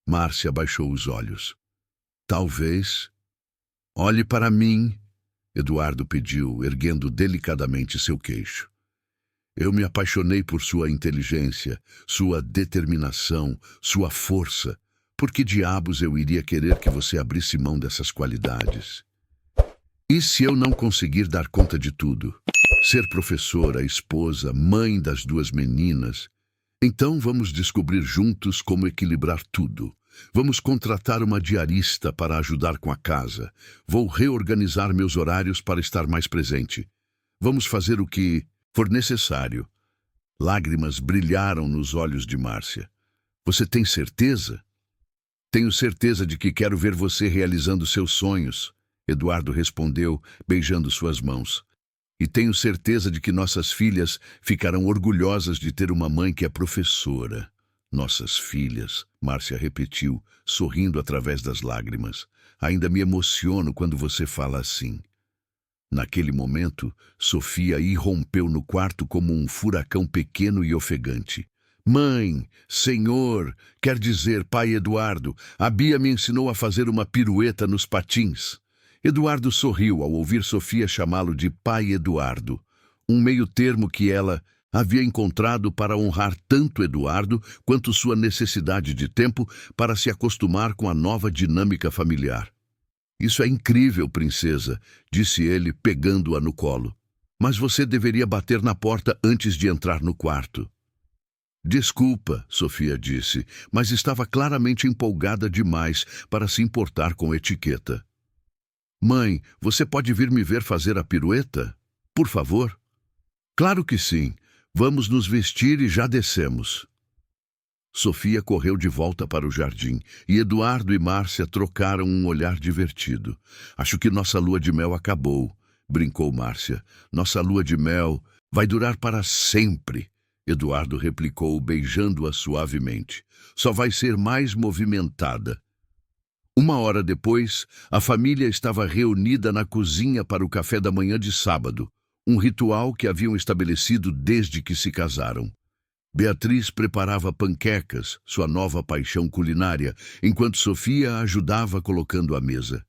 Márcia baixou os olhos. "Talvez." "Olhe para mim," Eduardo pediu, erguendo delicadamente seu queixo. "Eu me apaixonei por sua inteligência, sua determinação, sua força. Por que diabos eu iria querer que você abrisse mão dessas qualidades? E se eu não conseguir dar conta de tudo? Ser professora, esposa, mãe das duas meninas? Então vamos descobrir juntos como equilibrar tudo. Vamos contratar uma diarista para ajudar com a casa. Vou reorganizar meus horários para estar mais presente. Vamos fazer o que for necessário." Lágrimas brilharam nos olhos de Márcia. "Você tem certeza?" "Tenho certeza de que quero ver você realizando seus sonhos," Eduardo respondeu, beijando suas mãos. "E tenho certeza de que nossas filhas ficarão orgulhosas de ter uma mãe que é professora." "Nossas filhas," Márcia repetiu, sorrindo através das lágrimas. "Ainda me emociono quando você fala assim." Naquele momento, Sofia irrompeu no quarto como um furacão pequeno e ofegante. "Mãe, senhor, quer dizer, pai Eduardo, a Bia me ensinou a fazer uma pirueta nos patins." Eduardo sorriu ao ouvir Sofia chamá-lo de pai Eduardo, um meio termo que ela havia encontrado para honrar tanto Eduardo quanto sua necessidade de tempo para se acostumar com a nova dinâmica familiar. Isso é incrível, princesa, disse ele, pegando-a no colo. Mas você deveria bater na porta antes de entrar no quarto. Desculpa, Sofia disse, mas estava claramente empolgada demais para se importar com etiqueta. Mãe, você pode vir me ver fazer a pirueta? Por favor? Claro que sim. Vamos nos vestir e já descemos. Sofia correu de volta para o jardim e Eduardo e Márcia trocaram um olhar divertido. Acho que nossa lua de mel acabou, brincou Márcia. Nossa lua de mel vai durar para sempre, Eduardo replicou, beijando-a suavemente. Só vai ser mais movimentada. Uma hora depois, a família estava reunida na cozinha para o café da manhã de sábado, um ritual que haviam estabelecido desde que se casaram. Beatriz preparava panquecas, sua nova paixão culinária, enquanto Sofia a ajudava colocando a mesa.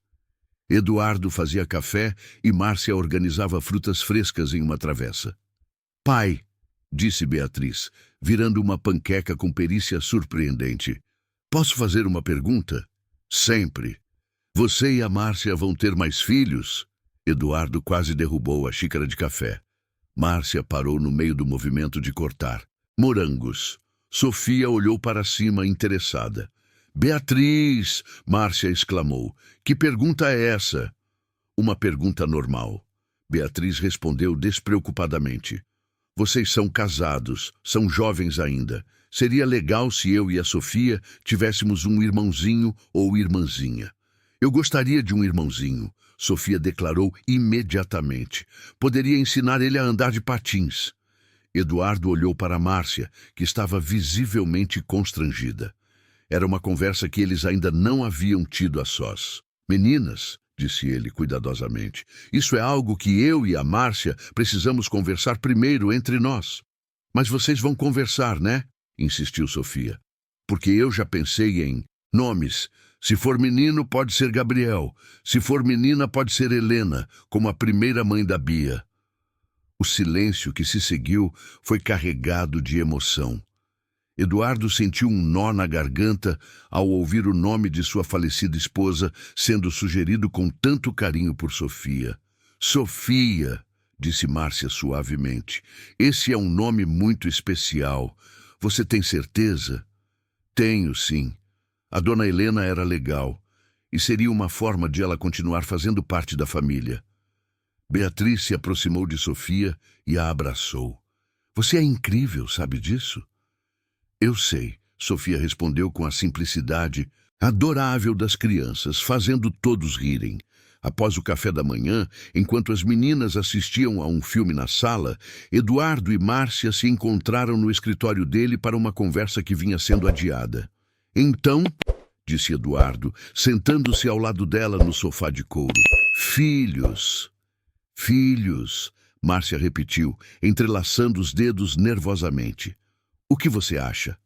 Eduardo fazia café e Márcia organizava frutas frescas em uma travessa. Pai, disse Beatriz, virando uma panqueca com perícia surpreendente. Posso fazer uma pergunta? Sempre. Você e a Márcia vão ter mais filhos? Eduardo quase derrubou a xícara de café. Márcia parou no meio do movimento de cortar. Morangos. Sofia olhou para cima, interessada. Beatriz! Márcia exclamou. Que pergunta é essa? Uma pergunta normal. Beatriz respondeu despreocupadamente. Vocês são casados, são jovens ainda. Seria legal se eu e a Sofia tivéssemos um irmãozinho ou irmãzinha. Eu gostaria de um irmãozinho, Sofia declarou imediatamente. Poderia ensinar ele a andar de patins. Eduardo olhou para Márcia, que estava visivelmente constrangida. Era uma conversa que eles ainda não haviam tido a sós. Meninas, disse ele cuidadosamente, isso é algo que eu e a Márcia precisamos conversar primeiro entre nós. Mas vocês vão conversar, né? Insistiu Sofia. Porque eu já pensei em nomes. Se for menino, pode ser Gabriel. Se for menina, pode ser Helena, como a primeira mãe da Bia. O silêncio que se seguiu foi carregado de emoção. Eduardo sentiu um nó na garganta ao ouvir o nome de sua falecida esposa sendo sugerido com tanto carinho por Sofia. Sofia, disse Márcia suavemente. Esse é um nome muito especial. Você tem certeza? Tenho, sim. A dona Helena era legal, e seria uma forma de ela continuar fazendo parte da família. Beatriz se aproximou de Sofia e a abraçou. Você é incrível, sabe disso? Eu sei, Sofia respondeu com a simplicidade adorável das crianças, fazendo todos rirem. Após o café da manhã, enquanto as meninas assistiam a um filme na sala, Eduardo e Márcia se encontraram no escritório dele para uma conversa que vinha sendo adiada. Então, disse Eduardo, sentando-se ao lado dela no sofá de couro. Filhos. Filhos, Márcia repetiu, entrelaçando os dedos nervosamente. O que você acha?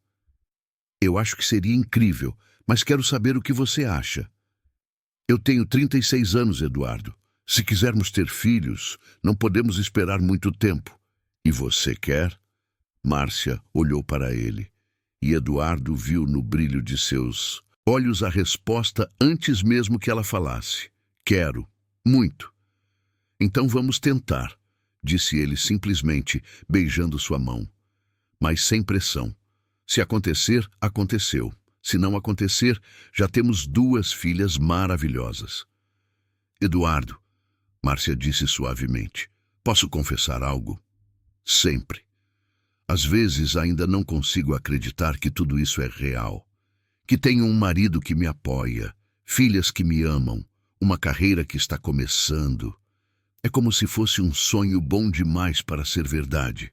Eu acho que seria incrível, mas quero saber o que você acha. Eu tenho 36 anos, Eduardo. Se quisermos ter filhos, não podemos esperar muito tempo. E você quer? Márcia olhou para ele, e Eduardo viu no brilho de seus olhos a resposta antes mesmo que ela falasse. Quero, muito. Então vamos tentar, disse ele simplesmente, beijando sua mão. Mas sem pressão. Se acontecer, aconteceu. Se não acontecer, já temos 2 filhas maravilhosas. Eduardo, Márcia disse suavemente, posso confessar algo? Sempre. Às vezes ainda não consigo acreditar que tudo isso é real. Que tenho um marido que me apoia, filhas que me amam, uma carreira que está começando. É como se fosse um sonho bom demais para ser verdade.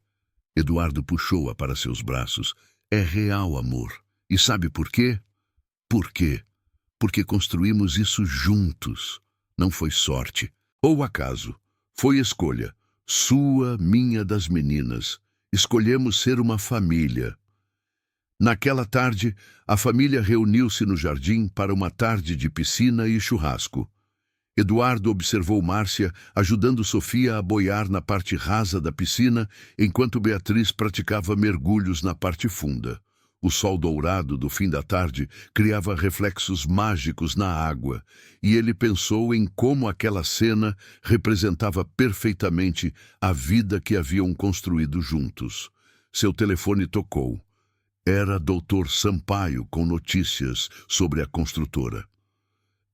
Eduardo puxou-a para seus braços. É real, amor. E sabe por quê? Por quê? Porque construímos isso juntos. Não foi sorte ou acaso. Foi escolha. Sua, minha, das meninas. Escolhemos ser uma família. Naquela tarde, a família reuniu-se no jardim para uma tarde de piscina e churrasco. Eduardo observou Márcia ajudando Sofia a boiar na parte rasa da piscina, enquanto Beatriz praticava mergulhos na parte funda. O sol dourado do fim da tarde criava reflexos mágicos na água, e ele pensou em como aquela cena representava perfeitamente a vida que haviam construído juntos. Seu telefone tocou. Era Dr. Sampaio com notícias sobre a construtora.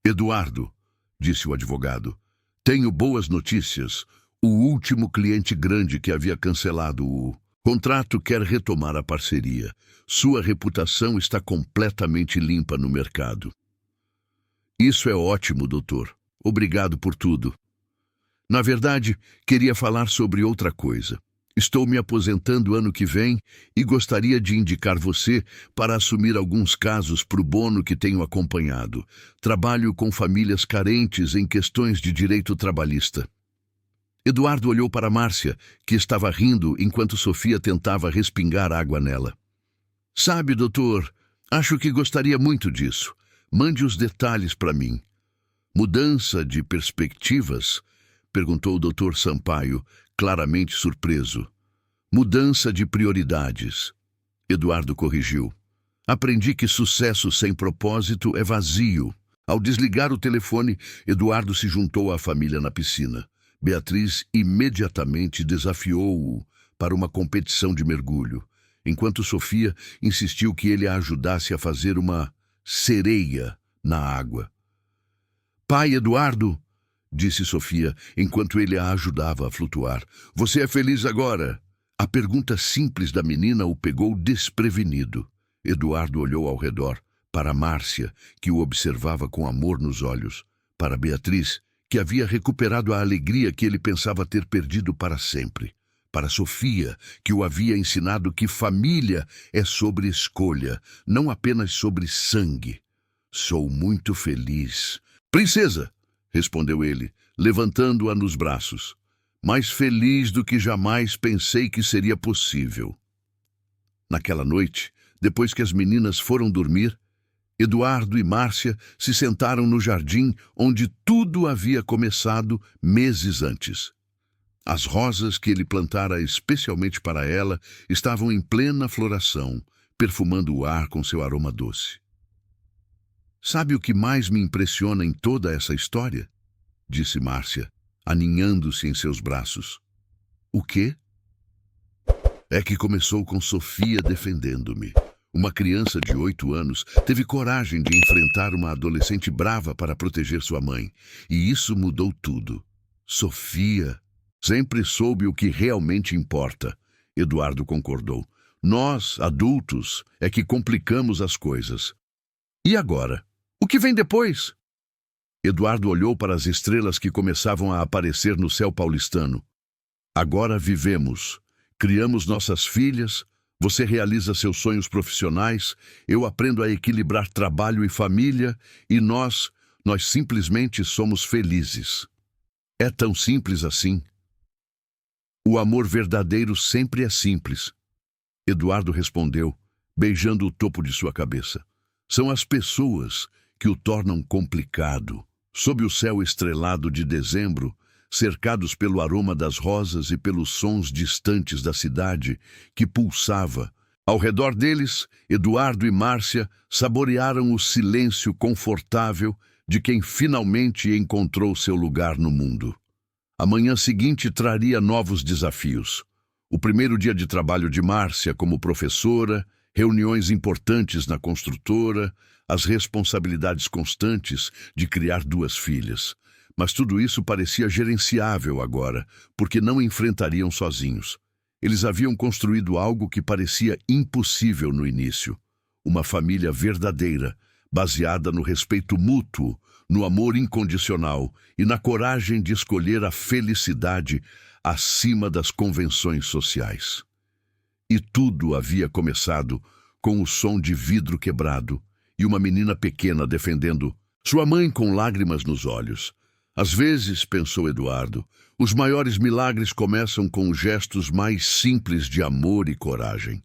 Eduardo, disse o advogado, tenho boas notícias. O último cliente grande que havia cancelado o contrato quer retomar a parceria. Sua reputação está completamente limpa no mercado. Isso é ótimo, doutor. Obrigado por tudo. Na verdade, queria falar sobre outra coisa. Estou me aposentando ano que vem e gostaria de indicar você para assumir alguns casos pro bono que tenho acompanhado. Trabalho com famílias carentes em questões de direito trabalhista. Eduardo olhou para Márcia, que estava rindo enquanto Sofia tentava respingar água nela. Sabe, doutor, acho que gostaria muito disso. Mande os detalhes para mim. Mudança de perspectivas? Perguntou o doutor Sampaio, claramente surpreso. Mudança de prioridades. Eduardo corrigiu. Aprendi que sucesso sem propósito é vazio. Ao desligar o telefone, Eduardo se juntou à família na piscina. Beatriz imediatamente desafiou-o para uma competição de mergulho, enquanto Sofia insistiu que ele a ajudasse a fazer uma sereia na água. Pai Eduardo, disse Sofia, enquanto ele a ajudava a flutuar, você é feliz agora? A pergunta simples da menina o pegou desprevenido. Eduardo olhou ao redor, para Márcia, que o observava com amor nos olhos, para Beatriz, que havia recuperado a alegria que ele pensava ter perdido para sempre, para Sofia, que o havia ensinado que família é sobre escolha, não apenas sobre sangue. Sou muito feliz. Princesa, respondeu ele, levantando-a nos braços. Mais feliz do que jamais pensei que seria possível. Naquela noite, depois que as meninas foram dormir, Eduardo e Márcia se sentaram no jardim onde tudo havia começado meses antes. As rosas que ele plantara especialmente para ela estavam em plena floração, perfumando o ar com seu aroma doce. Sabe o que mais me impressiona em toda essa história? Disse Márcia, aninhando-se em seus braços. O quê? É que começou com Sofia defendendo-me. Uma criança de 8 anos teve coragem de enfrentar uma adolescente brava para proteger sua mãe. E isso mudou tudo. Sofia sempre soube o que realmente importa. Eduardo concordou. Nós, adultos, é que complicamos as coisas. E agora? O que vem depois? Eduardo olhou para as estrelas que começavam a aparecer no céu paulistano. Agora vivemos. Criamos nossas filhas. Você realiza seus sonhos profissionais, eu aprendo a equilibrar trabalho e família, e nós simplesmente somos felizes. É tão simples assim. O amor verdadeiro sempre é simples. Eduardo respondeu, beijando o topo de sua cabeça. São as pessoas que o tornam complicado. Sob o céu estrelado de dezembro, cercados pelo aroma das rosas e pelos sons distantes da cidade que pulsava. Ao redor deles, Eduardo e Márcia saborearam o silêncio confortável de quem finalmente encontrou seu lugar no mundo. A manhã seguinte traria novos desafios. O primeiro dia de trabalho de Márcia como professora, reuniões importantes na construtora, as responsabilidades constantes de criar 2 filhas. Mas tudo isso parecia gerenciável agora, porque não enfrentariam sozinhos. Eles haviam construído algo que parecia impossível no início. Uma família verdadeira, baseada no respeito mútuo, no amor incondicional e na coragem de escolher a felicidade acima das convenções sociais. E tudo havia começado com o som de vidro quebrado e uma menina pequena defendendo sua mãe com lágrimas nos olhos. Às vezes, pensou Eduardo, os maiores milagres começam com os gestos mais simples de amor e coragem.